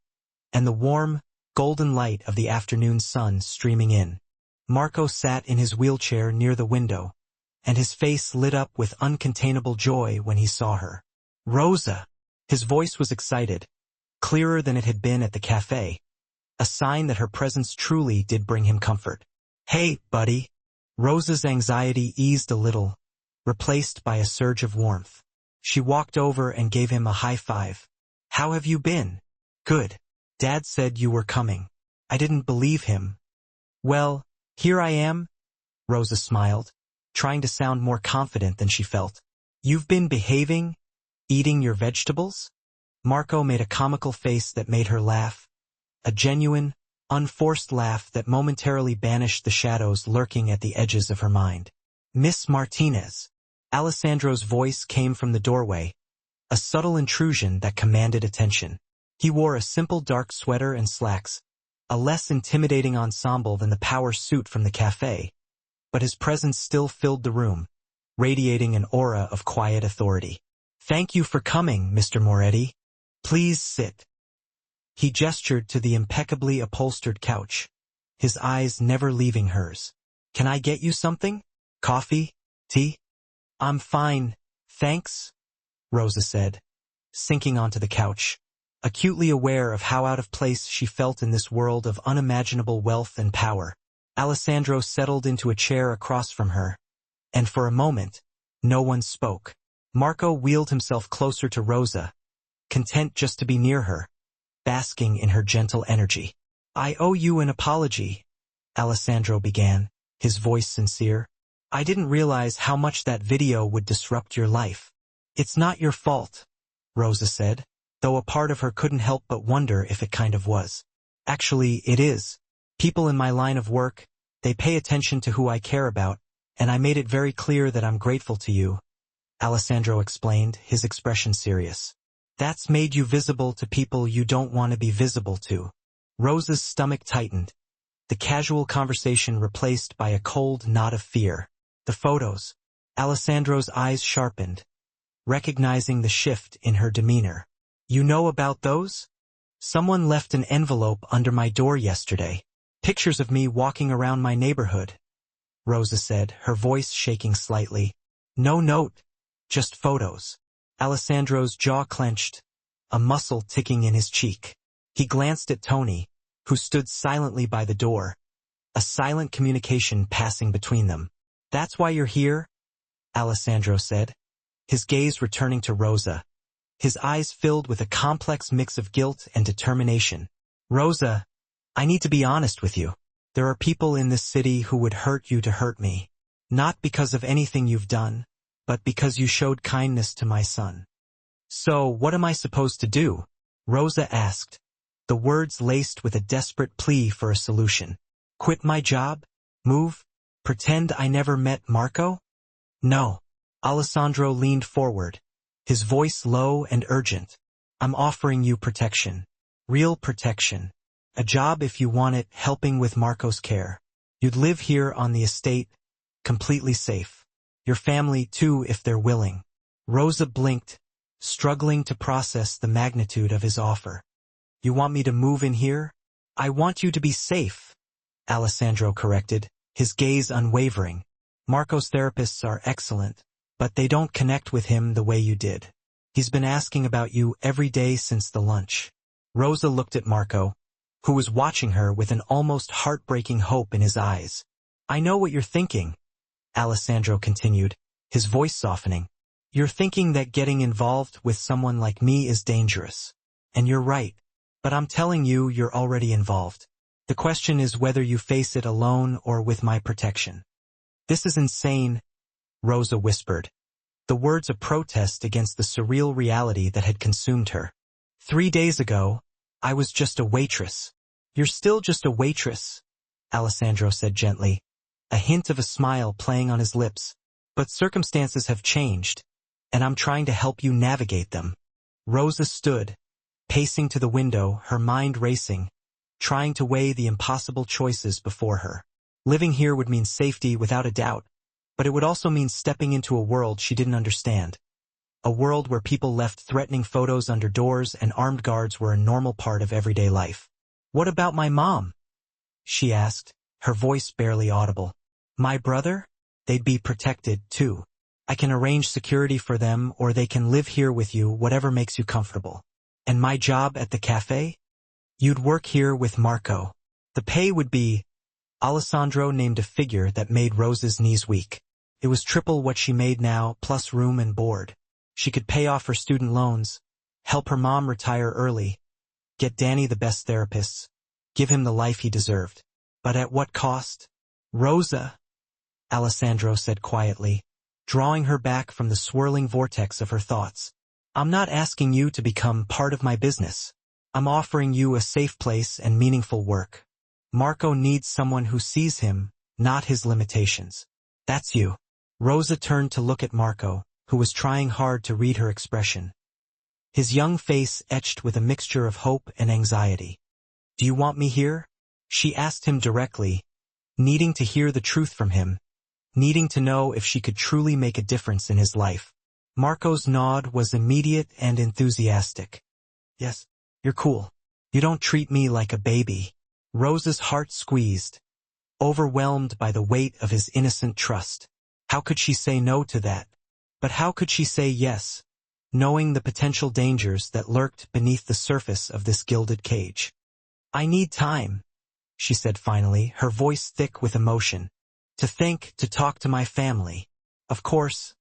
and the warm, golden light of the afternoon sun streaming in. Marco sat in his wheelchair near the window, and his face lit up with uncontainable joy when he saw her. "Rosa!" His voice was excited, clearer than it had been at the cafe, a sign that her presence truly did bring him comfort. "Hey, buddy." Rosa's anxiety eased a little, replaced by a surge of warmth. She walked over and gave him a high five. "How have you been?" "Good. Dad said you were coming." I didn't believe him. "Well, here I am," Rosa smiled, trying to sound more confident than she felt. "You've been behaving? Eating your vegetables?" Marco made a comical face that made her laugh, a genuine, unforced laugh that momentarily banished the shadows lurking at the edges of her mind. "Miss Martinez." Alessandro's voice came from the doorway, a subtle intrusion that commanded attention. He wore a simple dark sweater and slacks, a less intimidating ensemble than the power suit from the cafe, but his presence still filled the room, radiating an aura of quiet authority. "Thank you for coming, Mr. Moretti. Please sit." He gestured to the impeccably upholstered couch, his eyes never leaving hers. "Can I get you something? Coffee? Tea?" "I'm fine, thanks," Rosa said, sinking onto the couch, acutely aware of how out of place she felt in this world of unimaginable wealth and power. Alessandro settled into a chair across from her, and for a moment, no one spoke. Marco wheeled himself closer to Rosa, content just to be near her, basking in her gentle energy. "I owe you an apology," Alessandro began, his voice sincere. "I didn't realize how much that video would disrupt your life." "It's not your fault," Rosa said, though a part of her couldn't help but wonder if it kind of was. "Actually, it is. People in my line of work, they pay attention to who I care about, and I made it very clear that I'm grateful to you," Alessandro explained, his expression serious. "That's made you visible to people you don't want to be visible to." Rosa's stomach tightened, the casual conversation replaced by a cold knot of fear. "The photos." Alessandro's eyes sharpened, recognizing the shift in her demeanor. "You know about those? Someone left an envelope under my door yesterday. Pictures of me walking around my neighborhood," Rosa said, her voice shaking slightly. "No note, just photos." Alessandro's jaw clenched, a muscle ticking in his cheek. He glanced at Tony, who stood silently by the door, a silent communication passing between them. "That's why you're here?" Alessandro said, his gaze returning to Rosa, his eyes filled with a complex mix of guilt and determination. "Rosa, I need to be honest with you. There are people in this city who would hurt you to hurt me. Not because of anything you've done, but because you showed kindness to my son." "So, what am I supposed to do?" Rosa asked, the words laced with a desperate plea for a solution. "Quit my job? Move? Pretend I never met Marco?" "No." Alessandro leaned forward, his voice low and urgent. "I'm offering you protection. Real protection. A job if you want it, helping with Marco's care. You'd live here on the estate, completely safe. Your family, too, if they're willing." Rosa blinked, struggling to process the magnitude of his offer. "You want me to move in here?" "I want you to be safe," Alessandro corrected, his gaze unwavering. "Marco's therapists are excellent, but they don't connect with him the way you did. He's been asking about you every day since the lunch." Rosa looked at Marco, who was watching her with an almost heartbreaking hope in his eyes. "I know what you're thinking," Alessandro continued, his voice softening. "You're thinking that getting involved with someone like me is dangerous. And you're right. But I'm telling you, you're already involved. The question is whether you face it alone or with my protection. This is insane, Rosa whispered, the words a protest against the surreal reality that had consumed her. 3 days ago, I was just a waitress. You're still just a waitress, Alessandro said gently, a hint of a smile playing on his lips. But circumstances have changed, and I'm trying to help you navigate them. Rosa stood, pacing to the window, her mind racing, trying to weigh the impossible choices before her. Living here would mean safety without a doubt, but it would also mean stepping into a world she didn't understand. A world where people left threatening photos under doors and armed guards were a normal part of everyday life. What about my mom? She asked, her voice barely audible. My brother? They'd be protected, too. I can arrange security for them, or they can live here with you, whatever makes you comfortable. And my job at the cafe? You'd work here with Marco. The pay would be... Alessandro named a figure that made Rosa's knees weak. It was triple what she made now, plus room and board. She could pay off her student loans, help her mom retire early, get Danny the best therapists, give him the life he deserved. But at what cost? Rosa, Alessandro said quietly, drawing her back from the swirling vortex of her thoughts. I'm not asking you to become part of my business. I'm offering you a safe place and meaningful work. Marco needs someone who sees him, not his limitations. That's you. Rosa turned to look at Marco, who was trying hard to read her expression. His young face etched with a mixture of hope and anxiety. Do you want me here? She asked him directly, needing to hear the truth from him, needing to know if she could truly make a difference in his life. Marco's nod was immediate and enthusiastic. Yes, you're cool. You don't treat me like a baby. Rosa's heart squeezed, overwhelmed by the weight of his innocent trust. How could she say no to that? But how could she say yes, knowing the potential dangers that lurked beneath the surface of this gilded cage? I need time, she said finally, her voice thick with emotion. To think, to talk to my family. Of course,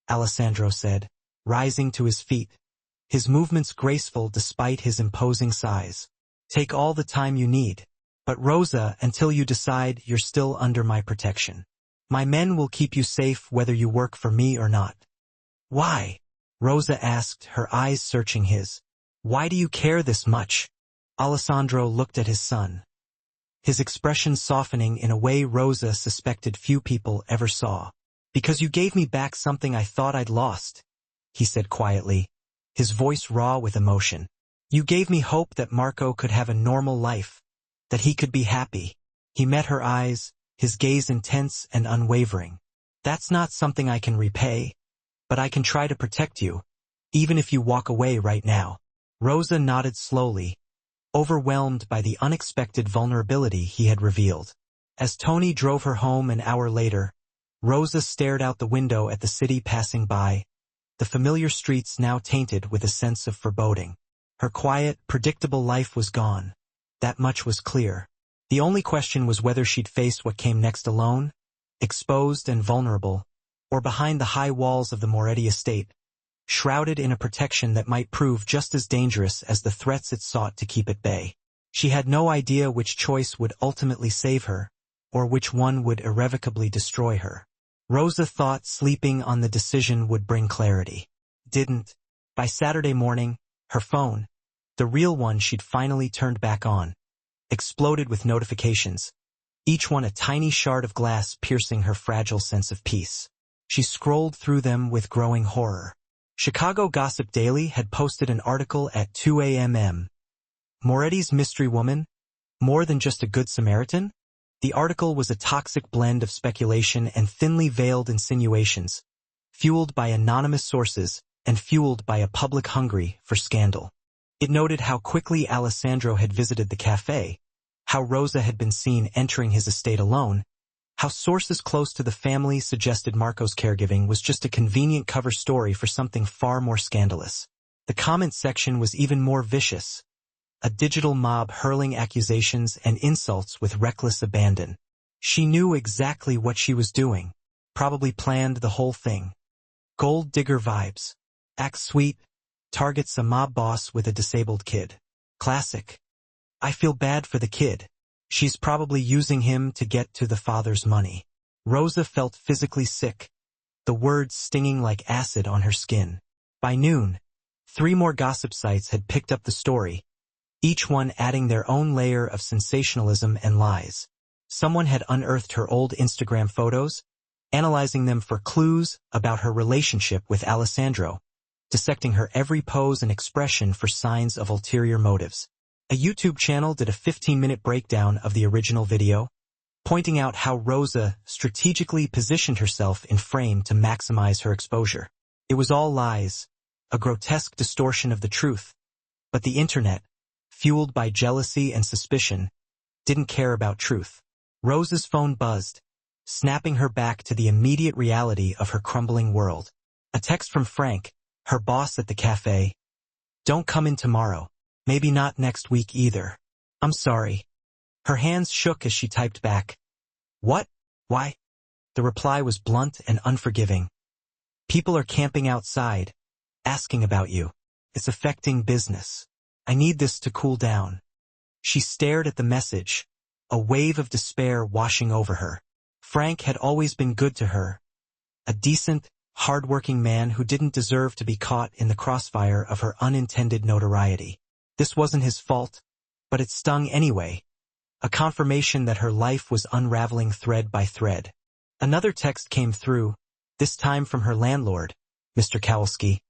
Alessandro said, rising to his feet, his movements graceful despite his imposing size. Take all the time you need. But Rosa, until you decide, you're still under my protection. My men will keep you safe whether you work for me or not. Why? Rosa asked, her eyes searching his. Why do you care this much? Alessandro looked at his son, his expression softening in a way Rosa suspected few people ever saw. Because you gave me back something I thought I'd lost, he said quietly, his voice raw with emotion. You gave me hope that Marco could have a normal life, that he could be happy. He met her eyes, his gaze intense and unwavering. That's not something I can repay, but I can try to protect you, even if you walk away right now. Rosa nodded slowly, overwhelmed by the unexpected vulnerability he had revealed. As Tony drove her home an hour later, Rosa stared out the window at the city passing by, the familiar streets now tainted with a sense of foreboding. Her quiet, predictable life was gone. That much was clear. The only question was whether she'd face what came next alone, exposed and vulnerable, or behind the high walls of the Moretti estate, shrouded in a protection that might prove just as dangerous as the threats it sought to keep at bay. She had no idea which choice would ultimately save her, or which one would irrevocably destroy her. Rosa thought sleeping on the decision would bring clarity. Didn't. By Saturday morning, her phone, the real one she'd finally turned back on, exploded with notifications, each one a tiny shard of glass piercing her fragile sense of peace. She scrolled through them with growing horror. Chicago Gossip Daily had posted an article at 2 a.m. Moretti's mystery woman? More than just a good Samaritan? The article was a toxic blend of speculation and thinly veiled insinuations, fueled by anonymous sources and fueled by a public hungry for scandal. It noted how quickly Alessandro had visited the cafe, how Rosa had been seen entering his estate alone, how sources close to the family suggested Marco's caregiving was just a convenient cover story for something far more scandalous. The comment section was even more vicious, a digital mob hurling accusations and insults with reckless abandon. She knew exactly what she was doing, probably planned the whole thing. Gold digger vibes. Acts sweet, targets a mob boss with a disabled kid. Classic. I feel bad for the kid. She's probably using him to get to the father's money. Rosa felt physically sick, the words stinging like acid on her skin. By noon, 3 more gossip sites had picked up the story, each one adding their own layer of sensationalism and lies. Someone had unearthed her old Instagram photos, analyzing them for clues about her relationship with Alessandro, dissecting her every pose and expression for signs of ulterior motives. A YouTube channel did a 15-minute breakdown of the original video, pointing out how Rosa strategically positioned herself in frame to maximize her exposure. It was all lies, a grotesque distortion of the truth. But the internet, fueled by jealousy and suspicion, didn't care about truth. Rosa's phone buzzed, snapping her back to the immediate reality of her crumbling world. A text from Frank, her boss at the cafe. Don't come in tomorrow. Maybe not next week either. I'm sorry. Her hands shook as she typed back. What? Why? The reply was blunt and unforgiving. People are camping outside, asking about you. It's affecting business. I need this to cool down. She stared at the message, a wave of despair washing over her. Frank had always been good to her, a decent, hard-working man who didn't deserve to be caught in the crossfire of her unintended notoriety. This wasn't his fault, but it stung anyway, a confirmation that her life was unraveling thread by thread. Another text came through, this time from her landlord, Mr. Kowalski.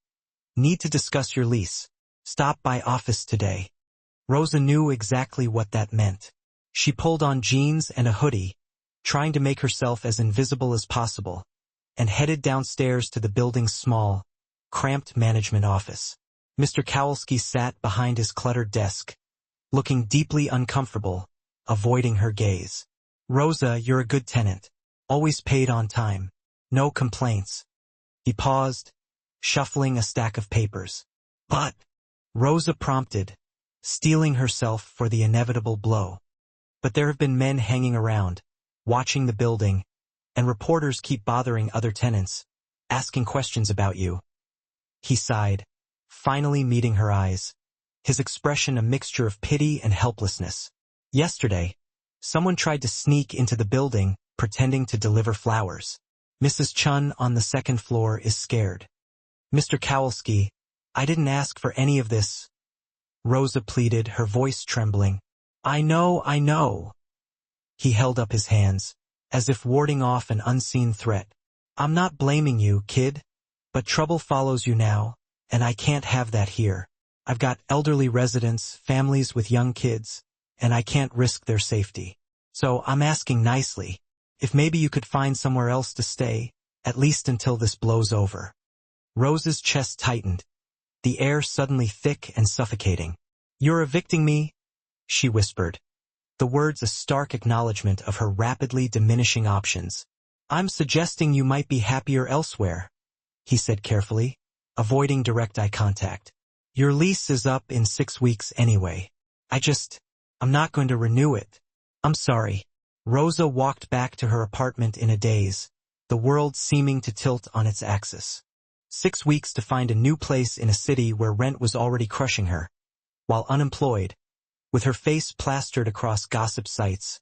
Need to discuss your lease. Stop by office today. Rosa knew exactly what that meant. She pulled on jeans and a hoodie, trying to make herself as invisible as possible, and headed downstairs to the building's small, cramped management office. Mr. Kowalski sat behind his cluttered desk, looking deeply uncomfortable, avoiding her gaze. Rosa, you're a good tenant. Always paid on time. No complaints. He paused, shuffling a stack of papers. But, Rosa prompted, steeling herself for the inevitable blow. But there have been men hanging around, watching the building, and reporters keep bothering other tenants, asking questions about you. He sighed, finally meeting her eyes, his expression a mixture of pity and helplessness. Yesterday, someone tried to sneak into the building, pretending to deliver flowers. Mrs. Chun on the 2nd floor is scared. Mr. Kowalski, I didn't ask for any of this. Rosa pleaded, her voice trembling. I know. He held up his hands, as if warding off an unseen threat. I'm not blaming you, kid, but trouble follows you now, and I can't have that here. I've got elderly residents, families with young kids, and I can't risk their safety. So I'm asking nicely, if maybe you could find somewhere else to stay, at least until this blows over. Rosa's chest tightened, the air suddenly thick and suffocating. You're evicting me? She whispered, the words a stark acknowledgement of her rapidly diminishing options. I'm suggesting you might be happier elsewhere, he said carefully, avoiding direct eye contact. Your lease is up in 6 weeks anyway. I'm not going to renew it. I'm sorry. Rosa walked back to her apartment in a daze, the world seeming to tilt on its axis. 6 weeks to find a new place in a city where rent was already crushing her, while unemployed, with her face plastered across gossip sites,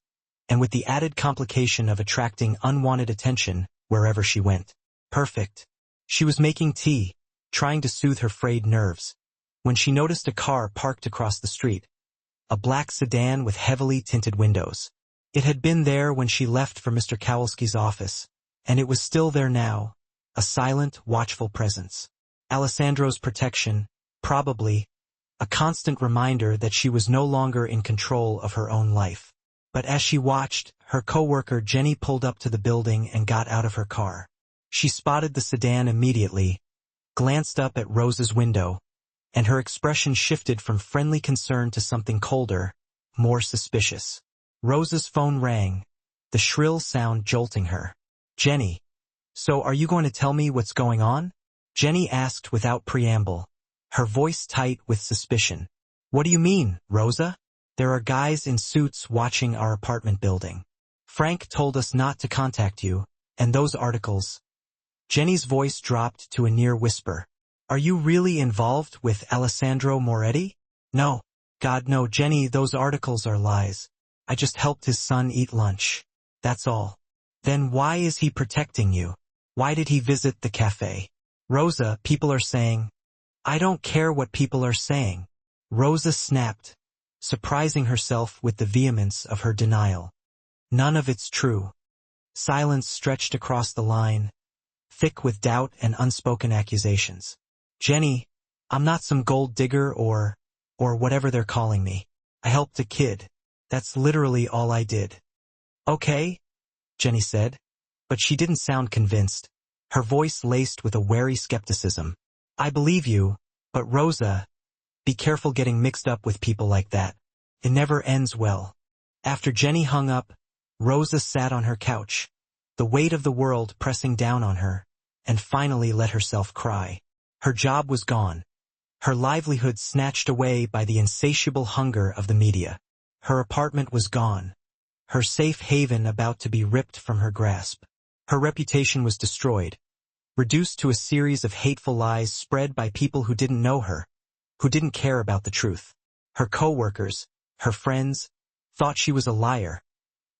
and with the added complication of attracting unwanted attention wherever she went. Perfect. She was making tea, trying to soothe her frayed nerves, when she noticed a car parked across the street, a black sedan with heavily tinted windows. It had been there when she left for Mr. Kowalski's office, and it was still there now, a silent, watchful presence. Alessandro's protection, probably, a constant reminder that she was no longer in control of her own life. But as she watched, her coworker Jenny pulled up to the building and got out of her car. She spotted the sedan immediately, glanced up at Rosa's window, and her expression shifted from friendly concern to something colder, more suspicious. Rosa's phone rang, the shrill sound jolting her. Jenny, so are you going to tell me what's going on? Jenny asked without preamble, her voice tight with suspicion. What do you mean, Rosa? There are guys in suits watching our apartment building. Frank told us not to contact you, and those articles. Jenny's voice dropped to a near whisper. Are you really involved with Alessandro Moretti? No, God no, Jenny, those articles are lies. I just helped his son eat lunch. That's all. Then why is he protecting you? Why did he visit the cafe? Rosa, people are saying. I don't care what people are saying. Rosa snapped, surprising herself with the vehemence of her denial. None of it's true. Silence stretched across the line, thick with doubt and unspoken accusations. Jenny, I'm not some gold digger or whatever they're calling me. I helped a kid. That's literally all I did. Okay, Jenny said, but she didn't sound convinced, her voice laced with a wary skepticism. I believe you, but Rosa, be careful getting mixed up with people like that. It never ends well. After Jenny hung up, Rosa sat on her couch, the weight of the world pressing down on her, and finally let herself cry. Her job was gone. Her livelihood snatched away by the insatiable hunger of the media. Her apartment was gone. Her safe haven about to be ripped from her grasp. Her reputation was destroyed, reduced to a series of hateful lies spread by people who didn't know her, who didn't care about the truth. Her co-workers, her friends, thought she was a liar,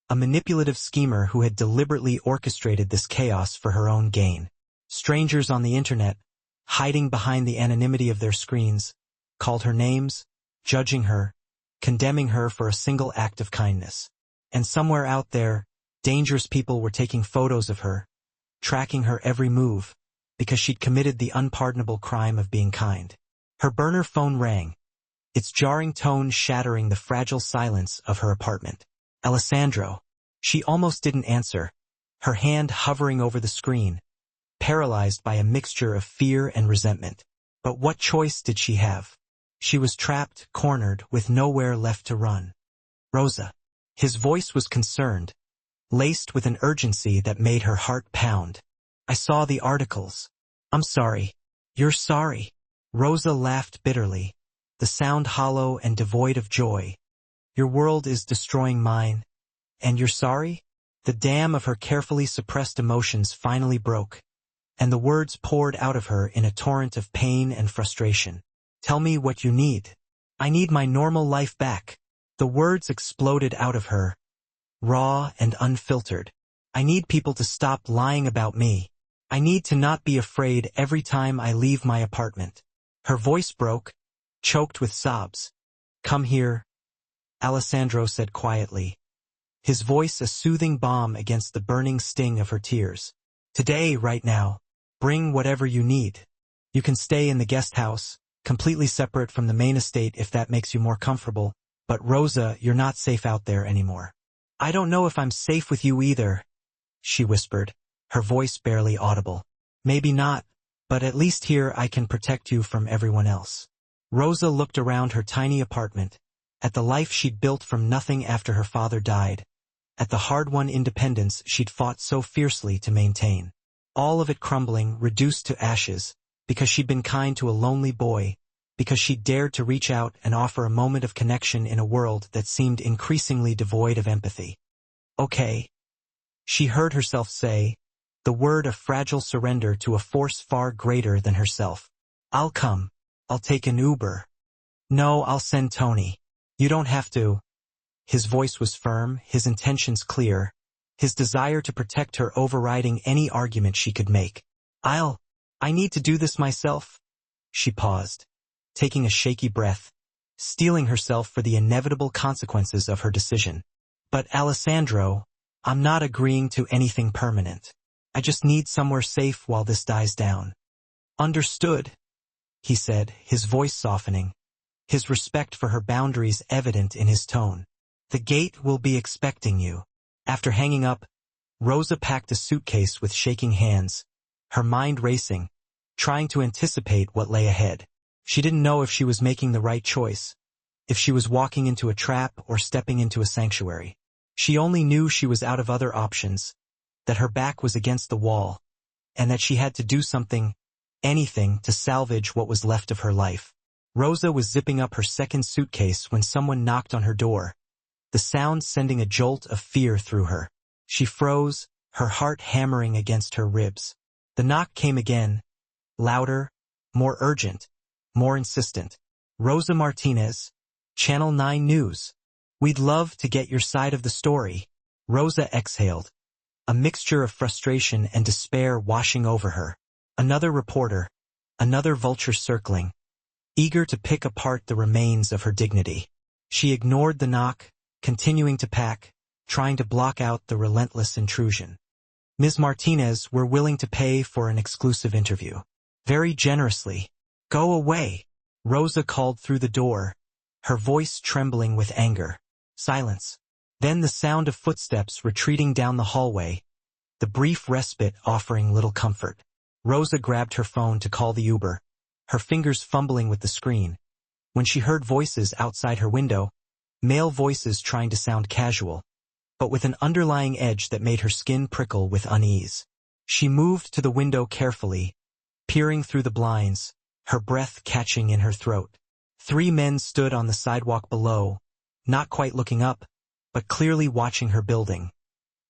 a manipulative schemer who had deliberately orchestrated this chaos for her own gain. Strangers on the internet, hiding behind the anonymity of their screens, called her names, judging her, condemning her for a single act of kindness. And somewhere out there, dangerous people were taking photos of her, tracking her every move, because she'd committed the unpardonable crime of being kind. Her burner phone rang, its jarring tone shattering the fragile silence of her apartment. Alessandro. She almost didn't answer, her hand hovering over the screen, paralyzed by a mixture of fear and resentment. But what choice did she have? She was trapped, cornered, with nowhere left to run. Rosa. His voice was concerned, laced with an urgency that made her heart pound. I saw the articles. I'm sorry. You're sorry. Rosa laughed bitterly, the sound hollow and devoid of joy. Your world is destroying mine. And you're sorry? The dam of her carefully suppressed emotions finally broke, and the words poured out of her in a torrent of pain and frustration. Tell me what you need. I need my normal life back. The words exploded out of her, raw and unfiltered. I need people to stop lying about me. I need to not be afraid every time I leave my apartment. Her voice broke, choked with sobs. Come here, Alessandro said quietly, his voice a soothing balm against the burning sting of her tears. Today, right now, bring whatever you need. You can stay in the guest house, completely separate from the main estate if that makes you more comfortable. But Rosa, you're not safe out there anymore. I don't know if I'm safe with you either, she whispered, her voice barely audible. Maybe not, but at least here I can protect you from everyone else. Rosa looked around her tiny apartment, at the life she'd built from nothing after her father died, at the hard-won independence she'd fought so fiercely to maintain. All of it crumbling, reduced to ashes, because she'd been kind to a lonely boy, because she dared to reach out and offer a moment of connection in a world that seemed increasingly devoid of empathy. Okay, she heard herself say, the word a fragile surrender to a force far greater than herself. I'll come. I'll take an Uber. No, I'll send Tony. You don't have to. His voice was firm, his intentions clear, his desire to protect her overriding any argument she could make. I need to do this myself. She paused, taking a shaky breath, steeling herself for the inevitable consequences of her decision. But Alessandro, I'm not agreeing to anything permanent. I just need somewhere safe while this dies down. Understood, he said, his voice softening, his respect for her boundaries evident in his tone. The gate will be expecting you. After hanging up, Rosa packed a suitcase with shaking hands, her mind racing, trying to anticipate what lay ahead. She didn't know if she was making the right choice, if she was walking into a trap or stepping into a sanctuary. She only knew she was out of other options, that her back was against the wall, and that she had to do something, anything, to salvage what was left of her life. Rosa was zipping up her second suitcase when someone knocked on her door, the sound sending a jolt of fear through her. She froze, her heart hammering against her ribs. The knock came again, louder, more urgent, more insistent. Rosa Martinez, Channel 9 News. We'd love to get your side of the story. Rosa exhaled, a mixture of frustration and despair washing over her. Another reporter, another vulture circling, eager to pick apart the remains of her dignity. She ignored the knock, continuing to pack, trying to block out the relentless intrusion. Ms. Martinez, we're willing to pay for an exclusive interview. Very generously. Go away. Rosa called through the door, her voice trembling with anger. Silence. Then the sound of footsteps retreating down the hallway, the brief respite offering little comfort. Rosa grabbed her phone to call the Uber, her fingers fumbling with the screen, when she heard voices outside her window, male voices trying to sound casual, but with an underlying edge that made her skin prickle with unease. She moved to the window carefully, peering through the blinds, her breath catching in her throat. 3 men stood on the sidewalk below, not quite looking up, but clearly watching her building.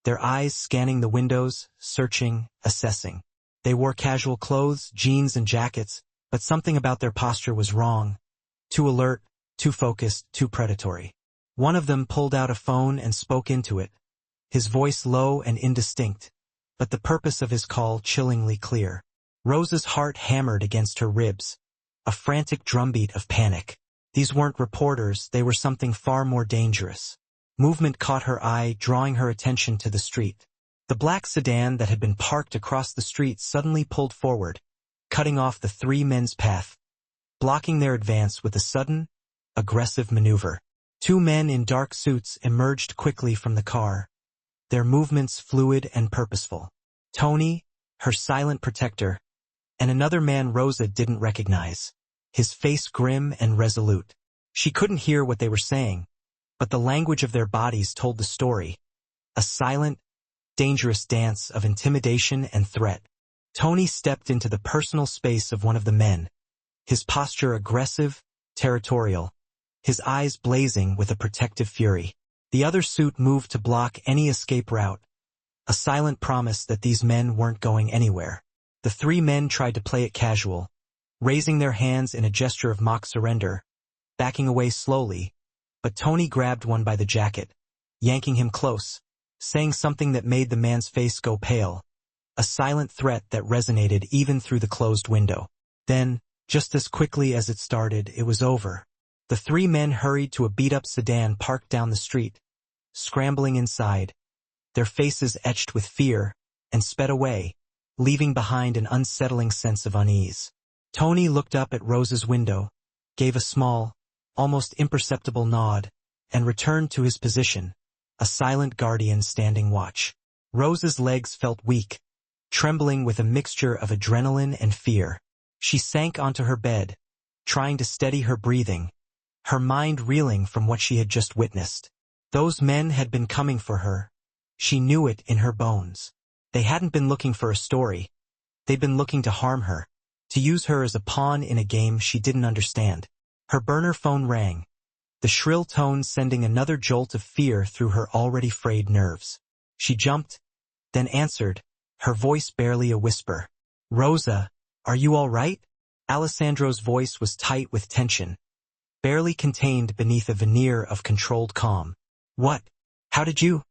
Their eyes scanning the windows, searching, assessing. They wore casual clothes, jeans and jackets, but something about their posture was wrong. Too alert, too focused, too predatory. One of them pulled out a phone and spoke into it, his voice low and indistinct, but the purpose of his call chillingly clear. Rosa's heart hammered against her ribs, a frantic drumbeat of panic. These weren't reporters, they were something far more dangerous. Movement caught her eye, drawing her attention to the street. The black sedan that had been parked across the street suddenly pulled forward, cutting off the 3 men's path, blocking their advance with a sudden, aggressive maneuver. 2 men in dark suits emerged quickly from the car, their movements fluid and purposeful. Tony, her silent protector, and another man Rosa didn't recognize, his face grim and resolute. She couldn't hear what they were saying, but the language of their bodies told the story, a silent, dangerous dance of intimidation and threat. Tony stepped into the personal space of one of the men, his posture aggressive, territorial, his eyes blazing with a protective fury. The other suit moved to block any escape route, a silent promise that these men weren't going anywhere. The 3 men tried to play it casual, raising their hands in a gesture of mock surrender, backing away slowly, but Tony grabbed one by the jacket, yanking him close, saying something that made the man's face go pale, a silent threat that resonated even through the closed window. Then, just as quickly as it started, it was over. The 3 men hurried to a beat-up sedan parked down the street, scrambling inside, their faces etched with fear, and sped away, leaving behind an unsettling sense of unease. Tony looked up at Rosa's window, gave a small, almost imperceptible nod, and returned to his position, a silent guardian standing watch. Rosa's legs felt weak, trembling with a mixture of adrenaline and fear. She sank onto her bed, trying to steady her breathing, her mind reeling from what she had just witnessed. Those men had been coming for her. She knew it in her bones. They hadn't been looking for a story. They'd been looking to harm her, to use her as a pawn in a game she didn't understand. Her burner phone rang, the shrill tone sending another jolt of fear through her already frayed nerves. She jumped, then answered, her voice barely a whisper. "Rosa, are you all right?" Alessandro's voice was tight with tension, barely contained beneath a veneer of controlled calm. "What? How did you?"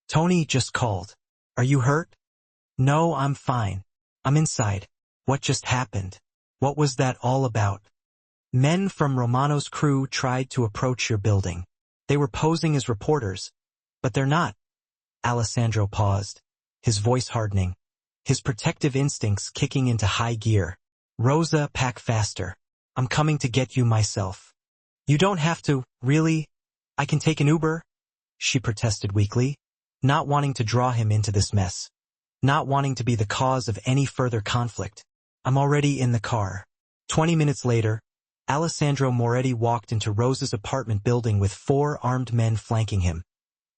"Tony just called. Are you hurt?" "No, I'm fine. I'm inside." "What just happened? What was that all about?" "Men from Romano's crew tried to approach your building. They were posing as reporters, but they're not." Alessandro paused, his voice hardening, his protective instincts kicking into high gear. "Rosa, pack faster. I'm coming to get you myself." "You don't have to, really. I can take an Uber," she protested weakly, not wanting to draw him into this mess, not wanting to be the cause of any further conflict. "I'm already in the car." 20 minutes later, Alessandro Moretti walked into Rosa's apartment building with 4 armed men flanking him,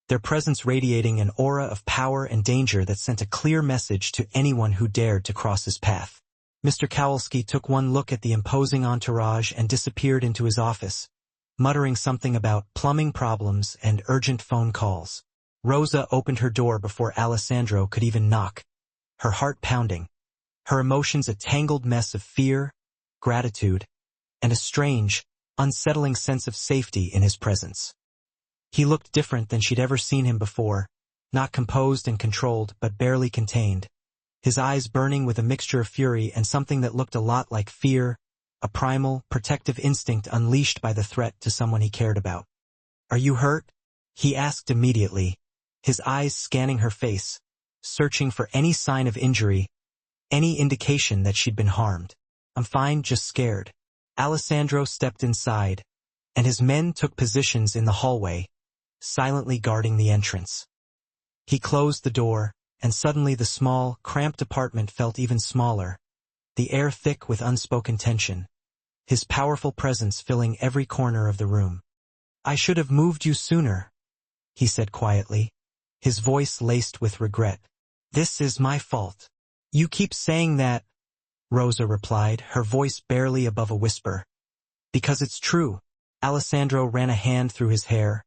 their presence radiating an aura of power and danger that sent a clear message to anyone who dared to cross his path. Mr. Kowalski took one look at the imposing entourage and disappeared into his office, muttering something about plumbing problems and urgent phone calls. Rosa opened her door before Alessandro could even knock, her heart pounding, her emotions a tangled mess of fear, gratitude, and a strange, unsettling sense of safety in his presence. He looked different than she'd ever seen him before, not composed and controlled, but barely contained, his eyes burning with a mixture of fury and something that looked a lot like fear, a primal, protective instinct unleashed by the threat to someone he cared about. "Are you hurt?" he asked immediately, his eyes scanning her face, searching for any sign of injury, any indication that she'd been harmed. "I'm fine, just scared." Alessandro stepped inside, and his men took positions in the hallway, silently guarding the entrance. He closed the door, and suddenly the small, cramped apartment felt even smaller, the air thick with unspoken tension, his powerful presence filling every corner of the room. "I should have moved you sooner," he said quietly, his voice laced with regret. "This is my fault." "You keep saying that," Rosa replied, her voice barely above a whisper. "Because it's true." Alessandro ran a hand through his hair,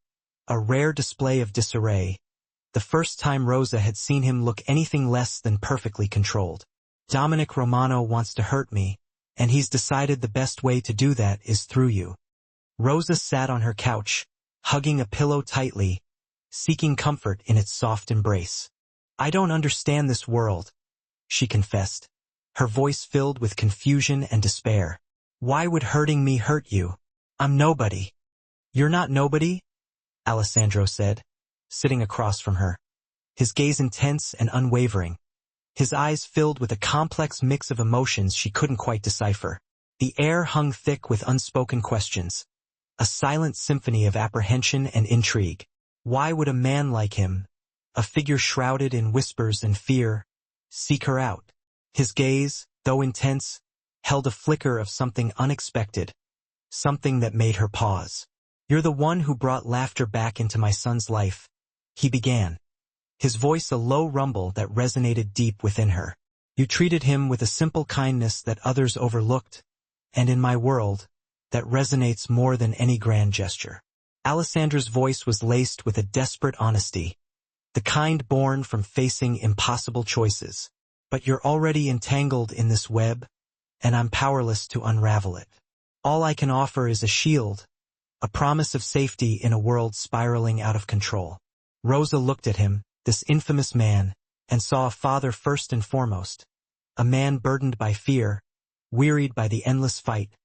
a rare display of disarray, the first time Rosa had seen him look anything less than perfectly controlled. "Dominic Romano wants to hurt me, and he's decided the best way to do that is through you." Rosa sat on her couch, hugging a pillow tightly, seeking comfort in its soft embrace. "I don't understand this world," she confessed, her voice filled with confusion and despair. "Why would hurting me hurt you? I'm nobody." "You're not nobody," Alessandro said, sitting across from her, his gaze intense and unwavering, his eyes filled with a complex mix of emotions she couldn't quite decipher. The air hung thick with unspoken questions, a silent symphony of apprehension and intrigue. Why would a man like him, a figure shrouded in whispers and fear, seek her out? His gaze, though intense, held a flicker of something unexpected, something that made her pause. "You're the one who brought laughter back into my son's life," he began, his voice a low rumble that resonated deep within her. "You treated him with a simple kindness that others overlooked, and in my world, that resonates more than any grand gesture." Alessandra's voice was laced with a desperate honesty, the kind born from facing impossible choices. "But you're already entangled in this web, and I'm powerless to unravel it. All I can offer is a shield, a promise of safety in a world spiraling out of control." Rosa looked at him, this infamous man, and saw a father first and foremost, a man burdened by fear, wearied by the endless fight,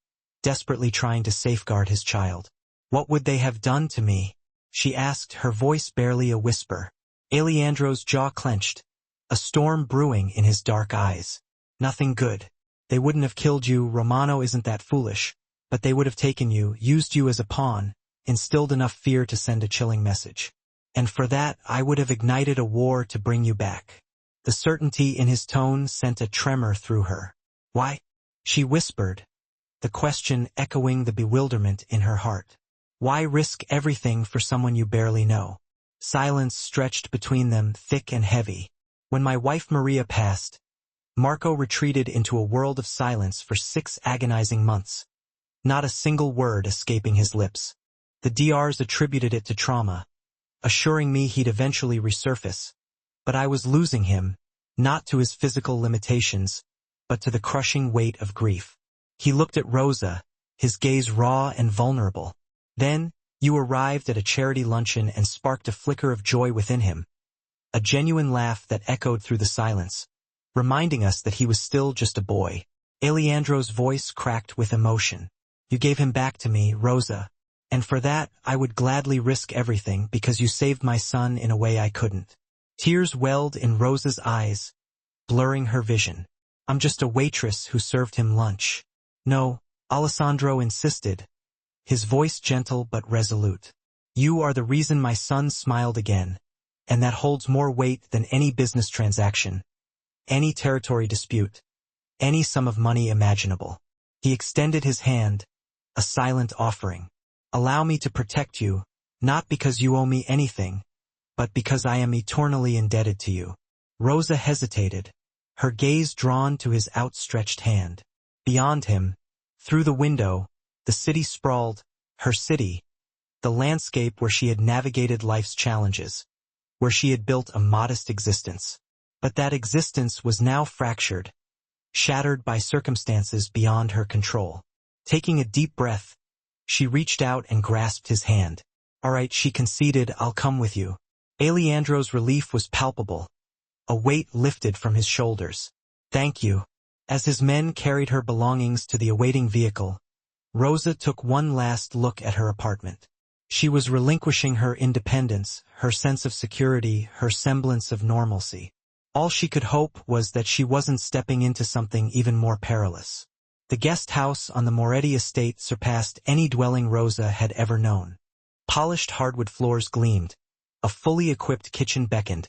desperately trying to safeguard his child. "What would they have done to me?" she asked, her voice barely a whisper. Alessandro's jaw clenched, a storm brewing in his dark eyes. "Nothing good. They wouldn't have killed you, Romano isn't that foolish, but they would have taken you, used you as a pawn, instilled enough fear to send a chilling message. And for that, I would have ignited a war to bring you back." The certainty in his tone sent a tremor through her. "Why?" she whispered, the question echoing the bewilderment in her heart. "Why risk everything for someone you barely know?" Silence stretched between them, thick and heavy. "When my wife Maria passed, Marco retreated into a world of silence for 6 agonizing months. Not a single word escaping his lips. The DRs attributed it to trauma, assuring me he'd eventually resurface. But I was losing him, not to his physical limitations, but to the crushing weight of grief." He looked at Rosa, his gaze raw and vulnerable. "Then, you arrived at a charity luncheon and sparked a flicker of joy within him, a genuine laugh that echoed through the silence, reminding us that he was still just a boy." Alessandro's voice cracked with emotion. "You gave him back to me, Rosa, and for that I would gladly risk everything because you saved my son in a way I couldn't." Tears welled in Rosa's eyes, blurring her vision. "I'm just a waitress who served him lunch." "No," Alessandro insisted, his voice gentle but resolute. "You are the reason my son smiled again, and that holds more weight than any business transaction, any territory dispute, any sum of money imaginable." He extended his hand, a silent offering. "Allow me to protect you, not because you owe me anything, but because I am eternally indebted to you." Rosa hesitated, her gaze drawn to his outstretched hand. Beyond him, through the window, the city sprawled, her city, the landscape where she had navigated life's challenges, where she had built a modest existence. But that existence was now fractured, shattered by circumstances beyond her control. Taking a deep breath, She reached out and grasped his hand. "All right," she conceded, "I'll come with you." Alejandro's relief was palpable. A weight lifted from his shoulders. "Thank you." As his men carried her belongings to the awaiting vehicle, Rosa took one last look at her apartment. She was relinquishing her independence, her sense of security, her semblance of normalcy. All she could hope was that she wasn't stepping into something even more perilous. The guest house on the Moretti estate surpassed any dwelling Rosa had ever known. Polished hardwood floors gleamed. A fully equipped kitchen beckoned.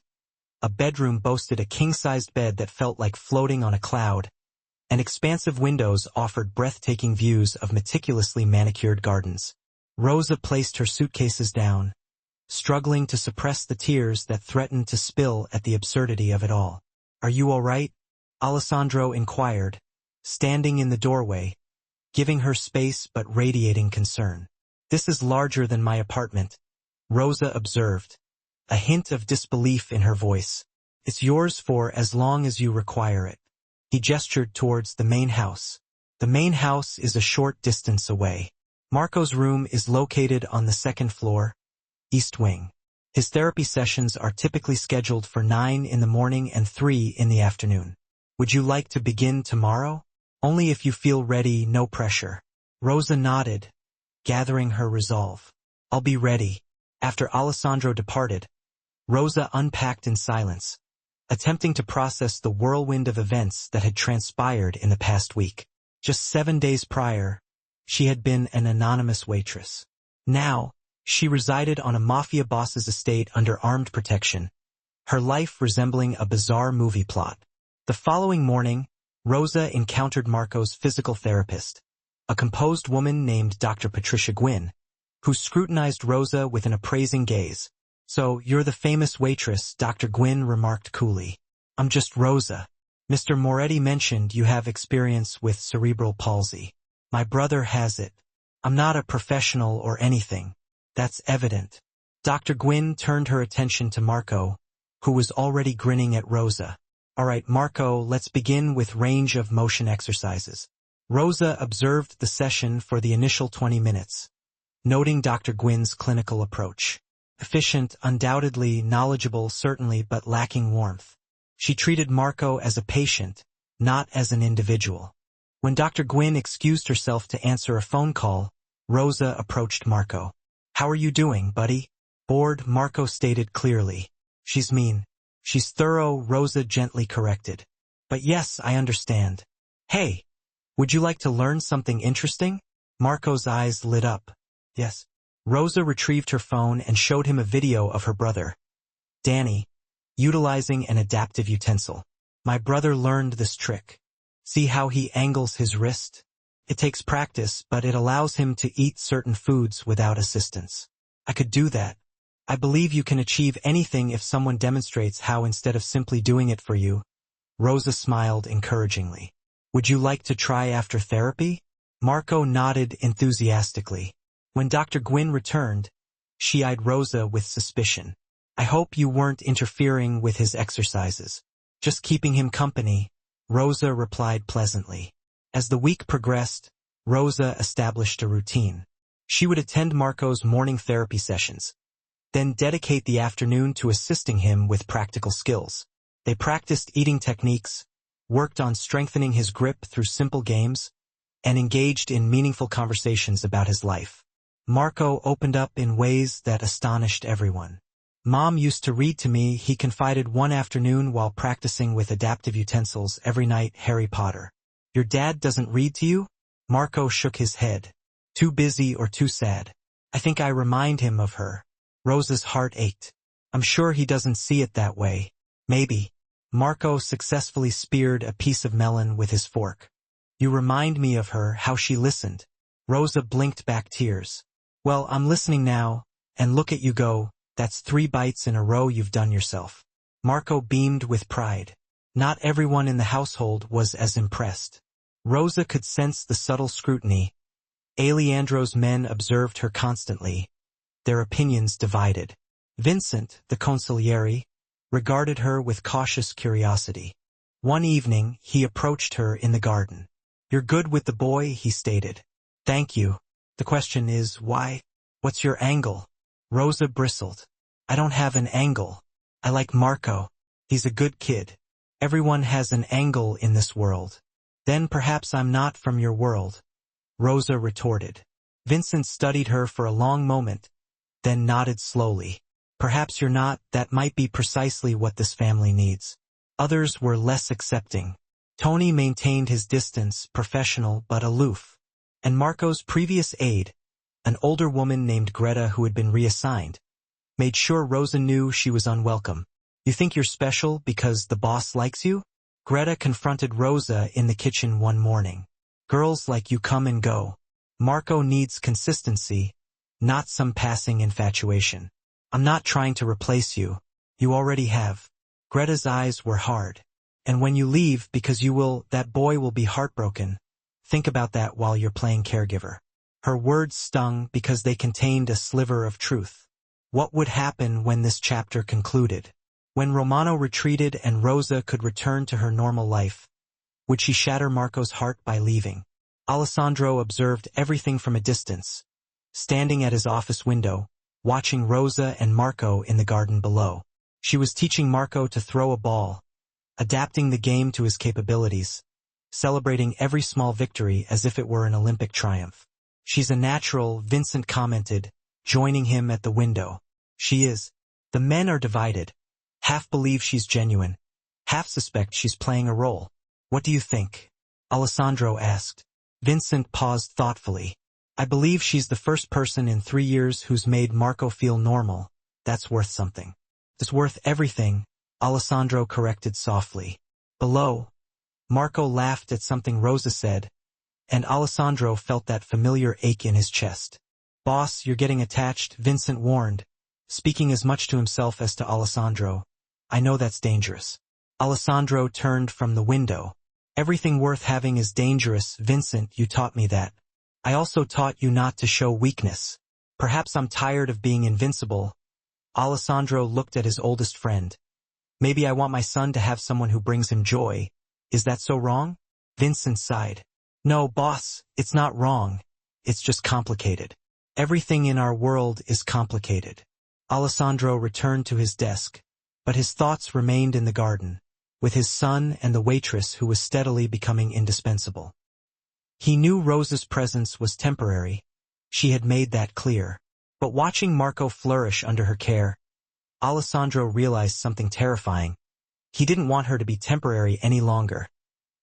A bedroom boasted a king-sized bed that felt like floating on a cloud, and expansive windows offered breathtaking views of meticulously manicured gardens. Rosa placed her suitcases down, struggling to suppress the tears that threatened to spill at the absurdity of it all. "Are you all right?" Alessandro inquired, standing in the doorway, giving her space but radiating concern. "This is larger than my apartment," Rosa observed, a hint of disbelief in her voice. "It's yours for as long as you require it." He gestured towards the main house. The main house is a short distance away. Marco's room is located on the second floor, East Wing. His therapy sessions are typically scheduled for 9 in the morning and 3 in the afternoon. "Would you like to begin tomorrow?" "Only if you feel ready, no pressure." Rosa nodded, gathering her resolve. "I'll be ready." After Alessandro departed, Rosa unpacked in silence, attempting to process the whirlwind of events that had transpired in the past week. Just 7 days prior, she had been an anonymous waitress. Now, she resided on a Mafia boss's estate under armed protection, her life resembling a bizarre movie plot. The following morning, Rosa encountered Marco's physical therapist, a composed woman named Dr. Patricia Gwynn, who scrutinized Rosa with an appraising gaze. "So, you're the famous waitress," Dr. Gwynn remarked coolly. "I'm just Rosa. Mr. Moretti mentioned you have experience with cerebral palsy. My brother has it. I'm not a professional or anything. That's evident." Dr. Gwynn turned her attention to Marco, who was already grinning at Rosa. "All right, Marco, let's begin with range of motion exercises." Rosa observed the session for the initial 20 minutes, noting Dr. Gwynn's clinical approach. Efficient, undoubtedly, knowledgeable, certainly, but lacking warmth. She treated Marco as a patient, not as an individual. When Dr. Gwynn excused herself to answer a phone call, Rosa approached Marco. "How are you doing, buddy?" "Bored," Marco stated clearly. "She's mean." "She's thorough," Rosa gently corrected. "But yes, I understand." "Hey, would you like to learn something interesting?" Marco's eyes lit up. "Yes." Rosa retrieved her phone and showed him a video of her brother, Danny, utilizing an adaptive utensil. "My brother learned this trick. See how he angles his wrist? It takes practice, but it allows him to eat certain foods without assistance. I could do that. I believe you can achieve anything if someone demonstrates how instead of simply doing it for you." Rosa smiled encouragingly. "Would you like to try after therapy?" Marco nodded enthusiastically. When Dr. Gwynn returned, she eyed Rosa with suspicion. "I hope you weren't interfering with his exercises." "Just keeping him company," Rosa replied pleasantly. As the week progressed, Rosa established a routine. She would attend Marco's morning therapy sessions, then dedicate the afternoon to assisting him with practical skills. They practiced eating techniques, worked on strengthening his grip through simple games, and engaged in meaningful conversations about his life. Marco opened up in ways that astonished everyone. "Mom used to read to me," he confided one afternoon while practicing with adaptive utensils every night Harry Potter. "Your dad doesn't read to you?" Marco shook his head. "Too busy or too sad. I think I remind him of her." Rosa's heart ached. "I'm sure he doesn't see it that way." "Maybe." Marco successfully speared a piece of melon with his fork. "You remind me of her, how she listened." Rosa blinked back tears. "Well, I'm listening now, and look at you go. That's 3 bites in a row you've done yourself." Marco beamed with pride. Not everyone in the household was as impressed. Rosa could sense the subtle scrutiny. Alejandro's men observed her constantly, their opinions divided. Vincent, the consigliere, regarded her with cautious curiosity. One evening, he approached her in the garden. "You're good with the boy," he stated. "Thank you." The question is, why? What's your angle? Rosa bristled. I don't have an angle. I like Marco. He's a good kid. Everyone has an angle in this world. Then perhaps I'm not from your world, Rosa retorted. Vincent studied her for a long moment, then nodded slowly. Perhaps you're not, that might be precisely what this family needs. Others were less accepting. Tony maintained his distance, professional but aloof. And Marco's previous aide, an older woman named Greta who had been reassigned, made sure Rosa knew she was unwelcome. You think you're special because the boss likes you? Greta confronted Rosa in the kitchen one morning. Girls like you come and go. Marco needs consistency, not some passing infatuation. I'm not trying to replace you. You already have. Greta's eyes were hard. And when you leave, because you will, that boy will be heartbroken. Think about that while you're playing caregiver. Her words stung because they contained a sliver of truth. What would happen when this chapter concluded? When Romano retreated and Rosa could return to her normal life, would she shatter Marco's heart by leaving? Alessandro observed everything from a distance, standing at his office window, watching Rosa and Marco in the garden below. She was teaching Marco to throw a ball, adapting the game to his capabilities, celebrating every small victory as if it were an Olympic triumph. She's a natural, Vincent commented, joining him at the window. She is. The men are divided. Half believe she's genuine. Half suspect she's playing a role. What do you think? Alessandro asked. Vincent paused thoughtfully. I believe she's the first person in 3 years who's made Marco feel normal. That's worth something. It's worth everything, Alessandro corrected softly. Below, Marco laughed at something Rosa said, and Alessandro felt that familiar ache in his chest. Boss, you're getting attached, Vincent warned, speaking as much to himself as to Alessandro. I know that's dangerous. Alessandro turned from the window. Everything worth having is dangerous, Vincent, you taught me that. I also taught you not to show weakness. Perhaps I'm tired of being invincible. Alessandro looked at his oldest friend. Maybe I want my son to have someone who brings him joy. Is that so wrong? Vincent sighed. No, boss, it's not wrong. It's just complicated. Everything in our world is complicated. Alessandro returned to his desk, but his thoughts remained in the garden, with his son and the waitress who was steadily becoming indispensable. He knew Rosa's presence was temporary. She had made that clear. But watching Marco flourish under her care, Alessandro realized something terrifying. He didn't want her to be temporary any longer,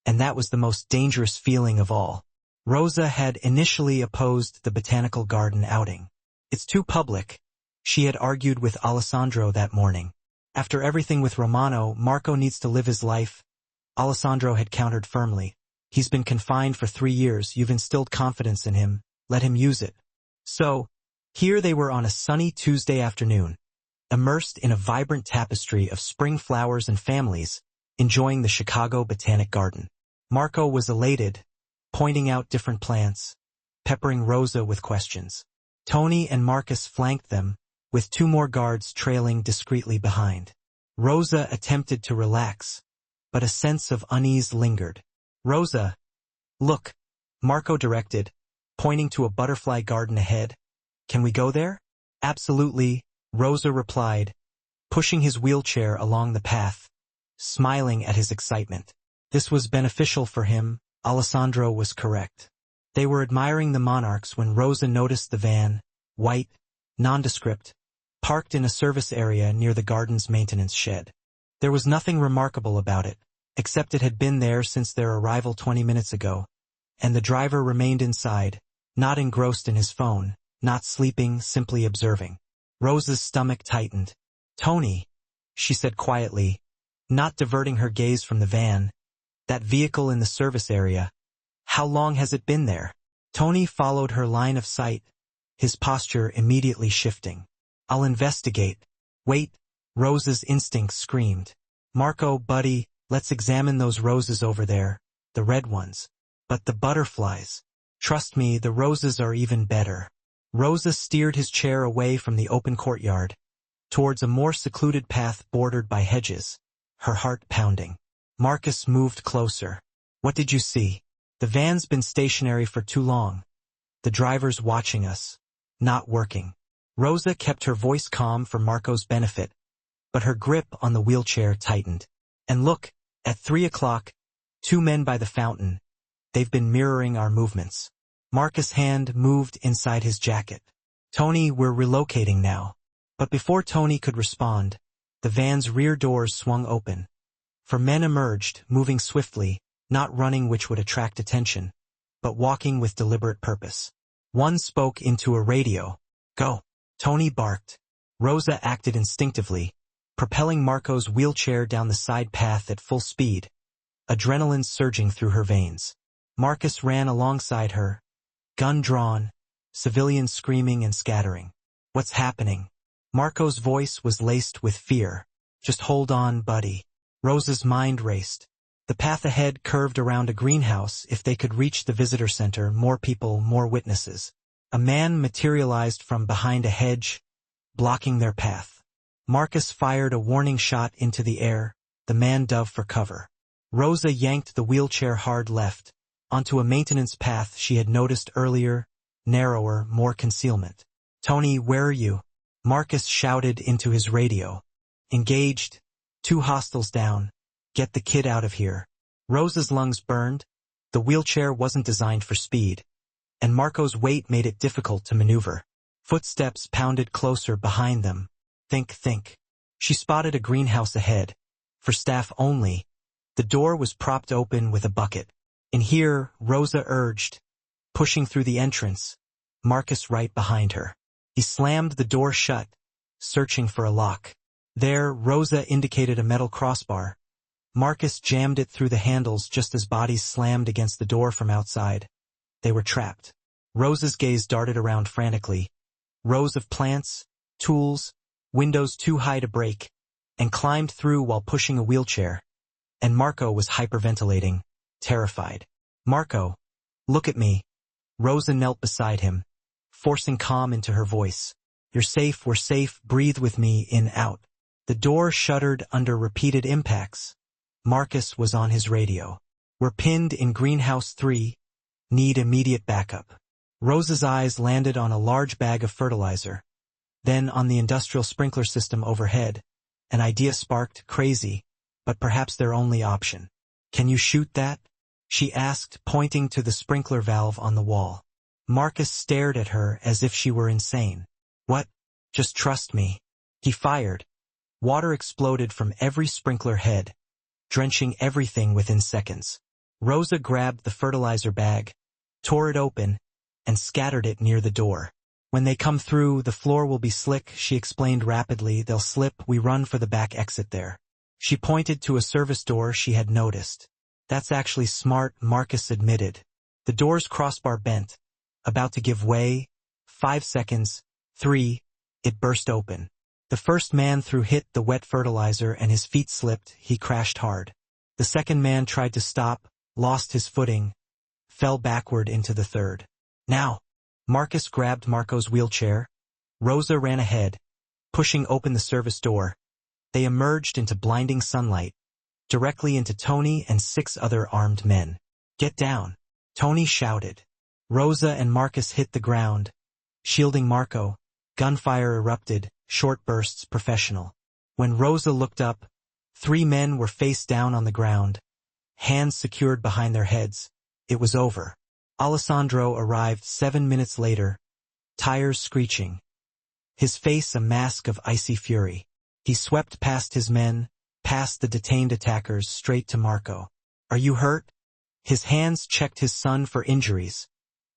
and that was the most dangerous feeling of all. Rosa had initially opposed the botanical garden outing. It's too public, she had argued with Alessandro that morning. After everything with Romano, Marco needs to live his life. Alessandro had countered firmly. He's been confined for 3 years. You've instilled confidence in him. Let him use it. So, here they were on a sunny Tuesday afternoon, immersed in a vibrant tapestry of spring flowers and families, enjoying the Chicago Botanic Garden. Marco was elated, pointing out different plants, peppering Rosa with questions. Tony and Marcus flanked them, with 2 more guards trailing discreetly behind. Rosa attempted to relax, but a sense of unease lingered. Rosa, look, Marco directed, pointing to a butterfly garden ahead. Can we go there? Absolutely, Rosa replied, pushing his wheelchair along the path, smiling at his excitement. This was beneficial for him, Alessandro was correct. They were admiring the monarchs when Rosa noticed the van, white, nondescript, parked in a service area near the garden's maintenance shed. There was nothing remarkable about it, except it had been there since their arrival 20 minutes ago, and the driver remained inside, not engrossed in his phone, not sleeping, simply observing. Rosa's stomach tightened. Tony, she said quietly, not diverting her gaze from the van. That vehicle in the service area. How long has it been there? Tony followed her line of sight, his posture immediately shifting. I'll investigate. Wait, Rosa's instinct screamed. Marco, buddy, let's examine those roses over there, the red ones. But the butterflies. Trust me, the roses are even better. Rosa steered his chair away from the open courtyard, towards a more secluded path bordered by hedges, her heart pounding. Marcus moved closer. What did you see? The van's been stationary for too long. The driver's watching us. Not working. Rosa kept her voice calm for Marco's benefit, but her grip on the wheelchair tightened. And look, at 3 o'clock, 2 men by the fountain. They've been mirroring our movements. Marcus' hand moved inside his jacket. Tony, we're relocating now. But before Tony could respond, the van's rear doors swung open. 4 men emerged, moving swiftly, not running which would attract attention, but walking with deliberate purpose. One spoke into a radio. Go. Tony barked. Rosa acted instinctively, propelling Marco's wheelchair down the side path at full speed, adrenaline surging through her veins. Marcus ran alongside her, gun drawn, civilians screaming and scattering. What's happening? Marco's voice was laced with fear. Just hold on, buddy. Rosa's mind raced. The path ahead curved around a greenhouse. If they could reach the visitor center, more people, more witnesses. A man materialized from behind a hedge, blocking their path. Marcus fired a warning shot into the air. The man dove for cover. Rosa yanked the wheelchair hard left, onto a maintenance path she had noticed earlier, narrower, more concealment. Tony, where are you? Marcus shouted into his radio. Engaged. 2 hostiles down. Get the kid out of here. Rosa's lungs burned. The wheelchair wasn't designed for speed, and Marco's weight made it difficult to maneuver. Footsteps pounded closer behind them. Think. She spotted a greenhouse ahead. For staff only. The door was propped open with a bucket. In here, Rosa urged, pushing through the entrance, Marcus right behind her. He slammed the door shut, searching for a lock. There, Rosa indicated a metal crossbar. Marcus jammed it through the handles just as bodies slammed against the door from outside. They were trapped. Rosa's gaze darted around frantically. Rows of plants, tools, windows too high to break, and climbed through while pushing a wheelchair. And Marco was hyperventilating, terrified. Marco, look at me. Rosa knelt beside him, forcing calm into her voice. You're safe, we're safe, breathe with me, in, out. The door shuddered under repeated impacts. Marcus was on his radio. We're pinned in Greenhouse 3. Need immediate backup. Rosa's eyes landed on a large bag of fertilizer, then on the industrial sprinkler system overhead. An idea sparked, crazy, but perhaps their only option. Can you shoot that? She asked, pointing to the sprinkler valve on the wall. Marcus stared at her as if she were insane. What? Just trust me. He fired. Water exploded from every sprinkler head, drenching everything within seconds. Rosa grabbed the fertilizer bag, tore it open, and scattered it near the door. When they come through, the floor will be slick, she explained rapidly. They'll slip, we run for the back exit there. She pointed to a service door she had noticed. That's actually smart, Marcus admitted. The door's crossbar bent, about to give way. 5 seconds. 3. It burst open. The first man hit the wet fertilizer and his feet slipped. He crashed hard. The second man tried to stop, lost his footing, fell backward into the third. Now! Marcus grabbed Marco's wheelchair. Rosa ran ahead, pushing open the service door. They emerged into blinding sunlight, directly into Tony and 6 other armed men. Get down! Tony shouted. Rosa and Marcus hit the ground, shielding Marco. Gunfire erupted, short bursts, professional. When Rosa looked up, 3 men were face down on the ground, hands secured behind their heads. It was over. Alessandro arrived 7 minutes later, tires screeching, his face a mask of icy fury. He swept past his men, past the detained attackers, straight to Marco. Are you hurt? His hands checked his son for injuries,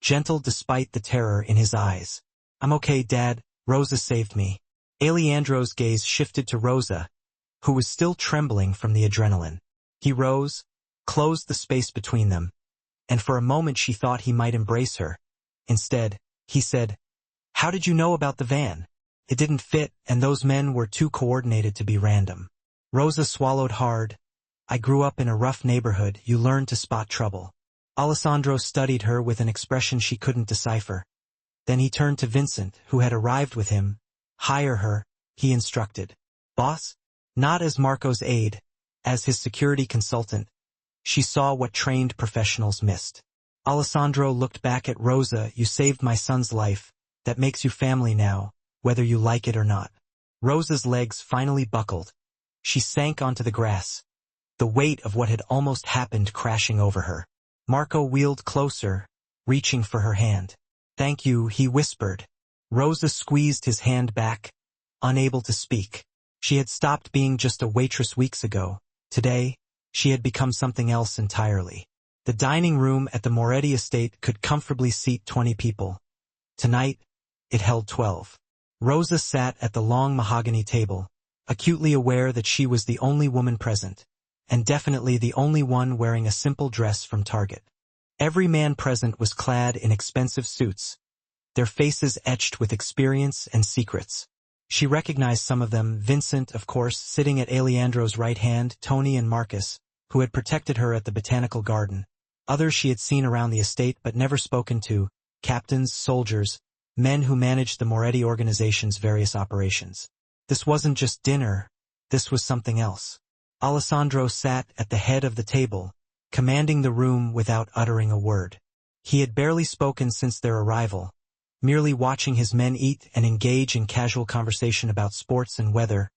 gentle despite the terror in his eyes. I'm okay, Dad. Rosa saved me. Alejandro's gaze shifted to Rosa, who was still trembling from the adrenaline. He rose, closed the space between them, and for a moment she thought he might embrace her. Instead, he said, How did you know about the van? It didn't fit, and those men were too coordinated to be random. Rosa swallowed hard. I grew up in a rough neighborhood. You learn to spot trouble. Alessandro studied her with an expression she couldn't decipher. Then he turned to Vincent, who had arrived with him. Hire her, he instructed. Boss? Not as Marco's aide, as his security consultant. She saw what trained professionals missed. Alessandro looked back at Rosa. You saved my son's life. That makes you family now, whether you like it or not. Rosa's legs finally buckled. She sank onto the grass, the weight of what had almost happened crashing over her. Marco wheeled closer, reaching for her hand. Thank you, he whispered. Rosa squeezed his hand back, unable to speak. She had stopped being just a waitress weeks ago. Today, she had become something else entirely. The dining room at the Moretti estate could comfortably seat 20 people. Tonight, it held 12. Rosa sat at the long mahogany table, acutely aware that she was the only woman present, and definitely the only one wearing a simple dress from Target. Every man present was clad in expensive suits, their faces etched with experience and secrets. She recognized some of them, Vincent, of course, sitting at Alejandro's right hand, Tony and Marcus, who had protected her at the botanical garden. Others she had seen around the estate but never spoken to, captains, soldiers, men who managed the Moretti organization's various operations. This wasn't just dinner, this was something else. Alessandro sat at the head of the table, commanding the room without uttering a word. He had barely spoken since their arrival, merely watching his men eat and engage in casual conversation about sports and weather,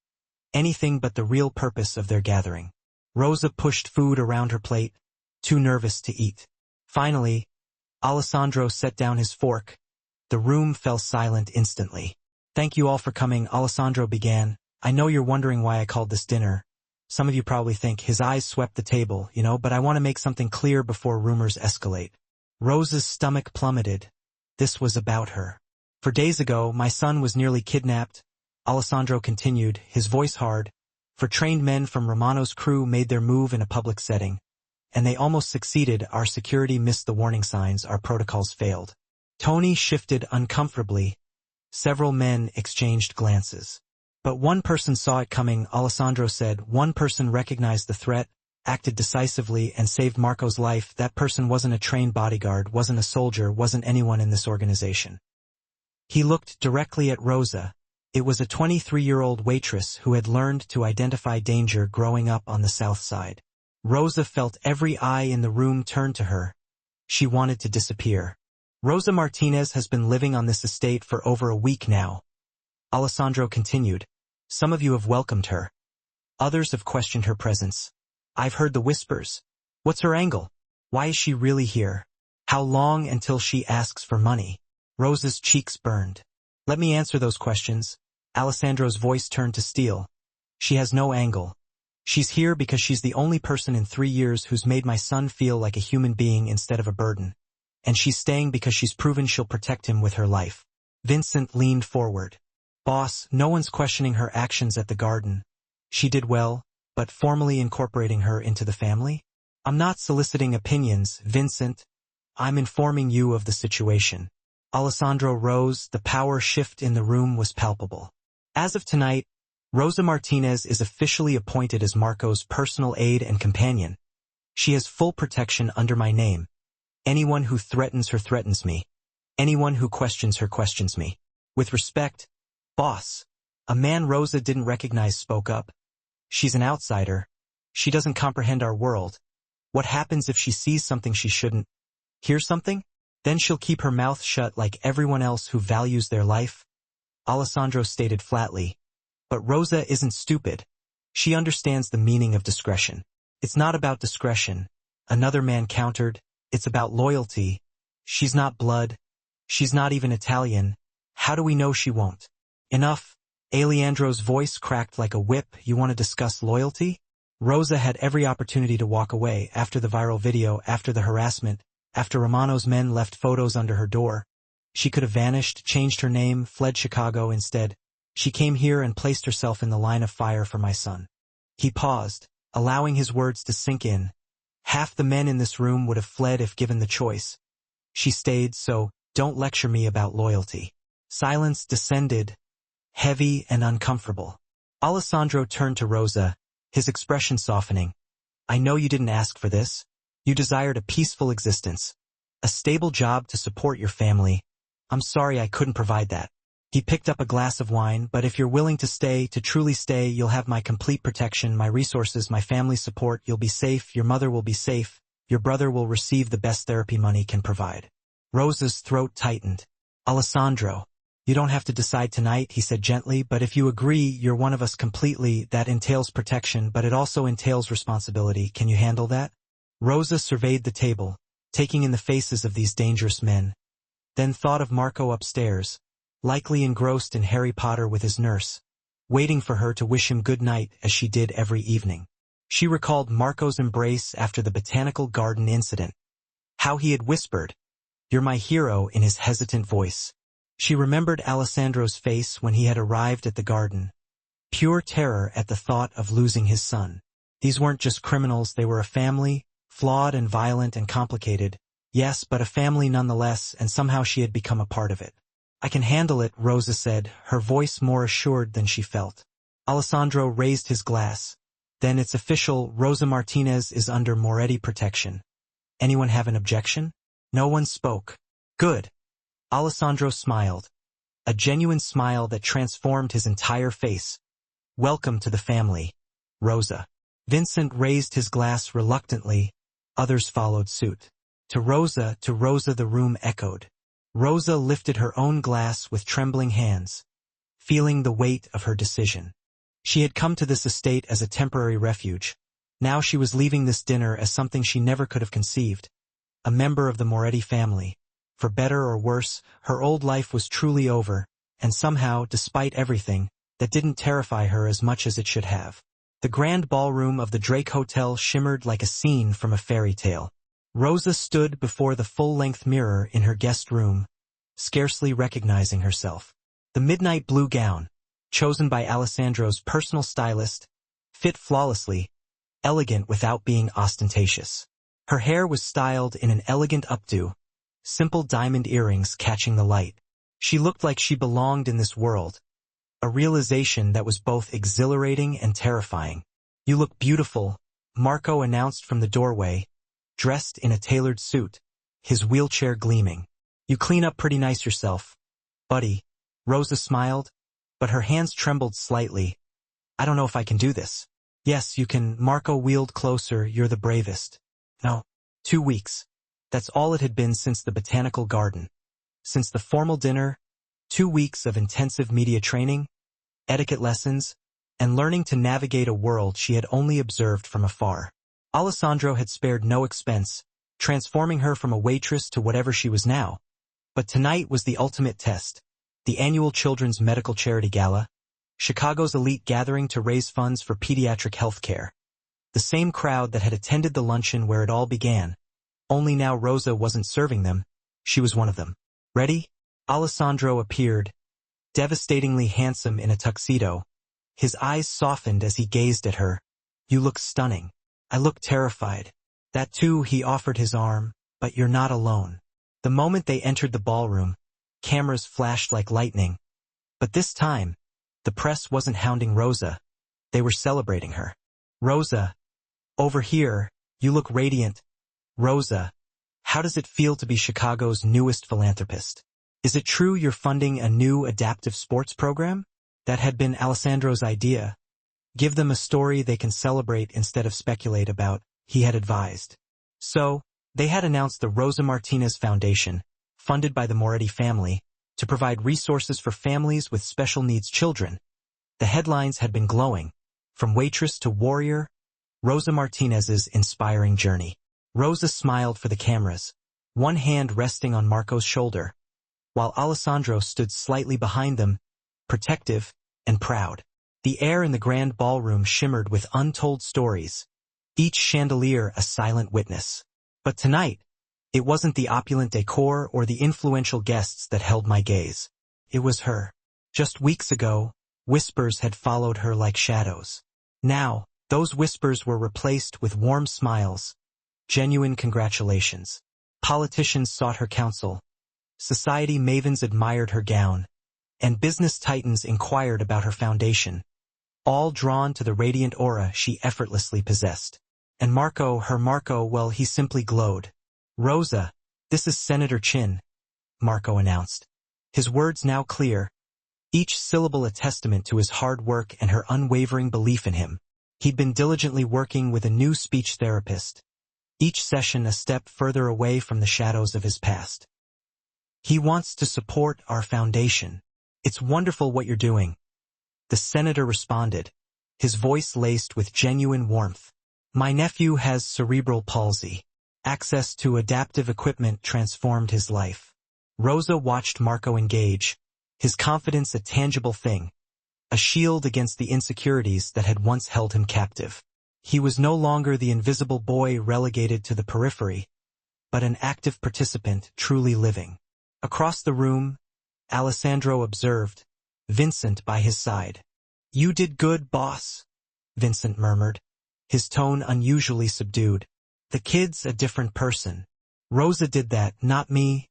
anything but the real purpose of their gathering. Rosa pushed food around her plate, too nervous to eat. Finally, Alessandro set down his fork. The room fell silent instantly. Thank you all for coming, Alessandro began. I know you're wondering why I called this dinner. Some of you probably think. His eyes swept the table, but I want to make something clear before rumors escalate. Rosa's stomach plummeted. This was about her. For days ago, my son was nearly kidnapped. Alessandro continued, his voice hard. For trained men from Romano's crew made their move in a public setting. And they almost succeeded. Our security missed the warning signs. Our protocols failed. Tony shifted uncomfortably. Several men exchanged glances. But one person saw it coming, Alessandro said. One person recognized the threat, acted decisively, and saved Marco's life. That person wasn't a trained bodyguard, wasn't a soldier, wasn't anyone in this organization. He looked directly at Rosa. It was a 23-year-old waitress who had learned to identify danger growing up on the south side. Rosa felt every eye in the room turn to her. She wanted to disappear. Rosa Martinez has been living on this estate for over a week now. Alessandro continued. Some of you have welcomed her. Others have questioned her presence. I've heard the whispers. What's her angle? Why is she really here? How long until she asks for money? Rosa's cheeks burned. Let me answer those questions. Alessandro's voice turned to steel. She has no angle. She's here because she's the only person in 3 years who's made my son feel like a human being instead of a burden. And she's staying because she's proven she'll protect him with her life. Vincent leaned forward. Boss, no one's questioning her actions at the garden. She did well, but formally incorporating her into the family? I'm not soliciting opinions, Vincent. I'm informing you of the situation. Alessandro rose. The power shift in the room was palpable. As of tonight, Rosa Martinez is officially appointed as Marco's personal aide and companion. She has full protection under my name. Anyone who threatens her threatens me. Anyone who questions her questions me. With respect, boss. A man Rosa didn't recognize spoke up. She's an outsider. She doesn't comprehend our world. What happens if she sees something she shouldn't? Hear something? Then she'll keep her mouth shut like everyone else who values their life. Alessandro stated flatly. But Rosa isn't stupid. She understands the meaning of discretion. It's not about discretion. Another man countered. It's about loyalty. She's not blood. She's not even Italian. How do we know she won't? Enough. Alejandro's voice cracked like a whip. You want to discuss loyalty? Rosa had every opportunity to walk away after the viral video, after the harassment, after Romano's men left photos under her door. She could have vanished, changed her name, fled Chicago. Instead, she came here and placed herself in the line of fire for my son. He paused, allowing his words to sink in. Half the men in this room would have fled if given the choice. She stayed, so don't lecture me about loyalty. Silence descended, heavy and uncomfortable. Alessandro turned to Rosa, his expression softening. I know you didn't ask for this. You desired a peaceful existence, a stable job to support your family. I'm sorry I couldn't provide that. He picked up a glass of wine. But if you're willing to stay, to truly stay, you'll have my complete protection, my resources, my family's support. You'll be safe. Your mother will be safe. Your brother will receive the best therapy money can provide. Rosa's throat tightened. Alessandro, you don't have to decide tonight, he said gently, but if you agree you're one of us completely, that entails protection, but it also entails responsibility. Can you handle that? Rosa surveyed the table, taking in the faces of these dangerous men, then thought of Marco upstairs, likely engrossed in Harry Potter with his nurse, waiting for her to wish him good night as she did every evening. She recalled Marco's embrace after the botanical garden incident, how he had whispered, "You're my hero," in his hesitant voice. She remembered Alessandro's face when he had arrived at the garden, pure terror at the thought of losing his son. These weren't just criminals, they were a family, flawed and violent and complicated, yes, but a family nonetheless, and somehow she had become a part of it. "I can handle it," Rosa said, her voice more assured than she felt. Alessandro raised his glass. "Then it's official, Rosa Martinez is under Moretti protection. Anyone have an objection?" No one spoke. "Good." Alessandro smiled, a genuine smile that transformed his entire face. "Welcome to the family, Rosa." Vincent raised his glass reluctantly. Others followed suit. To Rosa, the room echoed. Rosa lifted her own glass with trembling hands, feeling the weight of her decision. She had come to this estate as a temporary refuge. Now she was leaving this dinner as something she never could have conceived. A member of the Moretti family. For better or worse, her old life was truly over, and somehow, despite everything, that didn't terrify her as much as it should have. The grand ballroom of the Drake Hotel shimmered like a scene from a fairy tale. Rosa stood before the full-length mirror in her guest room, scarcely recognizing herself. The midnight blue gown, chosen by Alessandro's personal stylist, fit flawlessly, elegant without being ostentatious. Her hair was styled in an elegant updo, simple diamond earrings catching the light. She looked like she belonged in this world, a realization that was both exhilarating and terrifying. "You look beautiful," Marco announced from the doorway, dressed in a tailored suit, his wheelchair gleaming. "You clean up pretty nice yourself, buddy." Rosa smiled, but her hands trembled slightly. "I don't know if I can do this." "Yes, you can." Marco wheeled closer. "You're the bravest." "No. 2 weeks. That's all it had been since the botanical garden. Since the formal dinner, 2 weeks of intensive media training, etiquette lessons, and learning to navigate a world she had only observed from afar. Alessandro had spared no expense, transforming her from a waitress to whatever she was now. But tonight was the ultimate test, the annual Children's Medical Charity Gala, Chicago's elite gathering to raise funds for pediatric health care. The same crowd that had attended the luncheon where it all began. Only now Rosa wasn't serving them, she was one of them. "Ready?" Alessandro appeared, devastatingly handsome in a tuxedo. His eyes softened as he gazed at her. "You look stunning." "I look terrified." "That too," he offered his arm, "but you're not alone." The moment they entered the ballroom, cameras flashed like lightning. But this time, the press wasn't hounding Rosa. They were celebrating her. "Rosa, over here, you look radiant." "Rosa, how does it feel to be Chicago's newest philanthropist? Is it true you're funding a new adaptive sports program?" That had been Alessandro's idea. "Give them a story they can celebrate instead of speculate about," he had advised. So, they had announced the Rosa Martinez Foundation, funded by the Moretti family, to provide resources for families with special needs children. The headlines had been glowing, from waitress to warrior, Rosa Martinez's inspiring journey. Rosa smiled for the cameras, one hand resting on Marco's shoulder, while Alessandro stood slightly behind them, protective and proud. The air in the grand ballroom shimmered with untold stories, each chandelier a silent witness. But tonight, it wasn't the opulent decor or the influential guests that held my gaze. It was her. Just weeks ago, whispers had followed her like shadows. Now, those whispers were replaced with warm smiles, genuine congratulations. Politicians sought her counsel. Society mavens admired her gown, and business titans inquired about her foundation, all drawn to the radiant aura she effortlessly possessed. And Marco, well, he simply glowed. "Rosa, this is Senator Chin," Marco announced, his words now clear, each syllable a testament to his hard work and her unwavering belief in him. He'd been diligently working with a new speech therapist, each session a step further away from the shadows of his past. He wants to support our foundation. It's wonderful what you're doing. The senator responded, his voice laced with genuine warmth. My nephew has cerebral palsy. Access to adaptive equipment transformed his life. Rosa watched Marco engage, his confidence a tangible thing, a shield against the insecurities that had once held him captive. He was no longer the invisible boy relegated to the periphery, but an active participant truly living. Across the room, Alessandro observed, Vincent by his side. You did good, boss, Vincent murmured, his tone unusually subdued. The kid's a different person. Rosa did that, not me,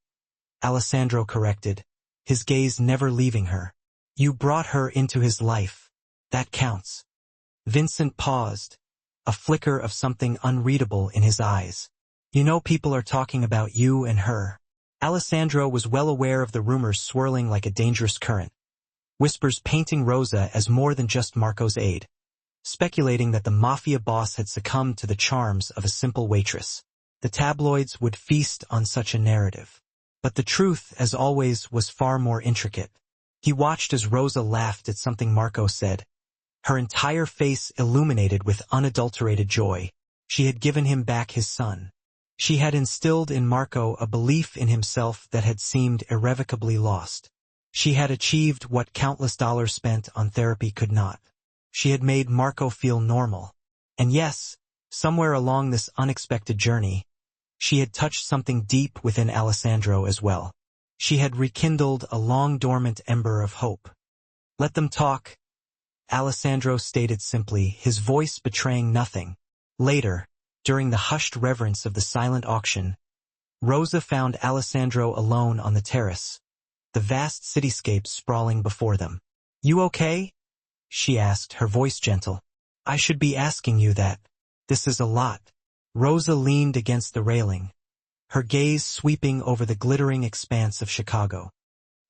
Alessandro corrected, his gaze never leaving her. You brought her into his life. That counts. Vincent paused, a flicker of something unreadable in his eyes. You know people are talking about you and her. Alessandro was well aware of the rumors swirling like a dangerous current. Whispers painting Rosa as more than just Marco's aide. Speculating that the Mafia boss had succumbed to the charms of a simple waitress. The tabloids would feast on such a narrative. But the truth, as always, was far more intricate. He watched as Rosa laughed at something Marco said. Her entire face illuminated with unadulterated joy. She had given him back his son. She had instilled in Marco a belief in himself that had seemed irrevocably lost. She had achieved what countless dollars spent on therapy could not. She had made Marco feel normal. And yes, somewhere along this unexpected journey, she had touched something deep within Alessandro as well. She had rekindled a long-dormant ember of hope. Let them talk, Alessandro stated simply, his voice betraying nothing. Later, during the hushed reverence of the silent auction, Rosa found Alessandro alone on the terrace, the vast cityscape sprawling before them. You okay? She asked, her voice gentle. I should be asking you that. This is a lot. Rosa leaned against the railing, her gaze sweeping over the glittering expanse of Chicago.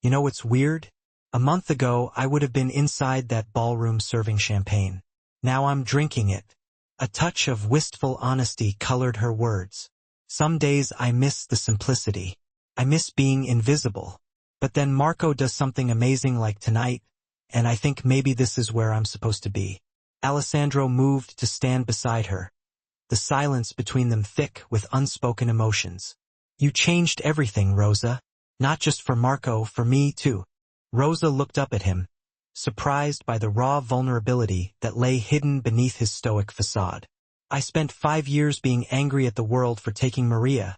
You know what's weird? A month ago, I would have been inside that ballroom serving champagne. Now I'm drinking it. A touch of wistful honesty colored her words. Some days I miss the simplicity. I miss being invisible. But then Marco does something amazing like tonight, and I think maybe this is where I'm supposed to be. Alessandro moved to stand beside her, the silence between them thick with unspoken emotions. You changed everything, Rosa. Not just for Marco, for me too. Rosa looked up at him, surprised by the raw vulnerability that lay hidden beneath his stoic facade. I spent 5 years being angry at the world for taking Maria,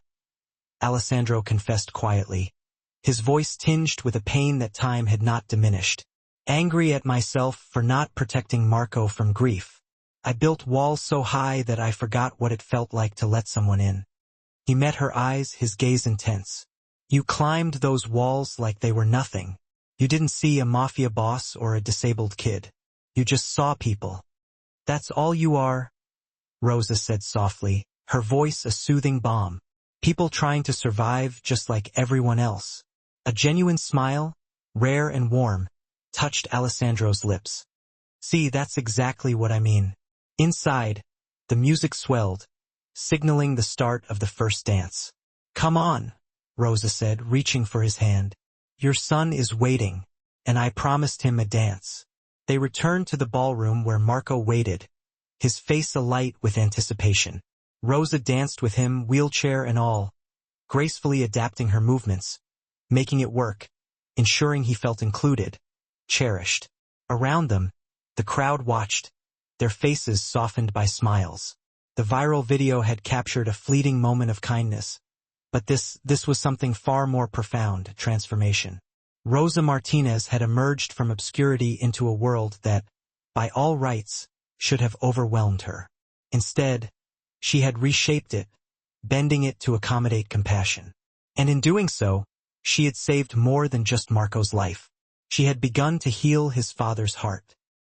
Alessandro confessed quietly, his voice tinged with a pain that time had not diminished. Angry at myself for not protecting Marco from grief. I built walls so high that I forgot what it felt like to let someone in. He met her eyes, his gaze intense. You climbed those walls like they were nothing. You didn't see a mafia boss or a disabled kid. You just saw people. That's all you are, Rosa said softly, her voice a soothing balm. People trying to survive just like everyone else. A genuine smile, rare and warm, touched Alessandro's lips. See, that's exactly what I mean. Inside, the music swelled, signaling the start of the first dance. Come on, Rosa said, reaching for his hand. Your son is waiting, and I promised him a dance. They returned to the ballroom where Marco waited, his face alight with anticipation. Rosa danced with him, wheelchair and all, gracefully adapting her movements, making it work, ensuring he felt included, cherished. Around them, the crowd watched, their faces softened by smiles. The viral video had captured a fleeting moment of kindness, but this was something far more profound, transformation. Rosa Martinez had emerged from obscurity into a world that, by all rights, should have overwhelmed her. Instead, she had reshaped it, bending it to accommodate compassion. And in doing so, she had saved more than just Marco's life. She had begun to heal his father's heart.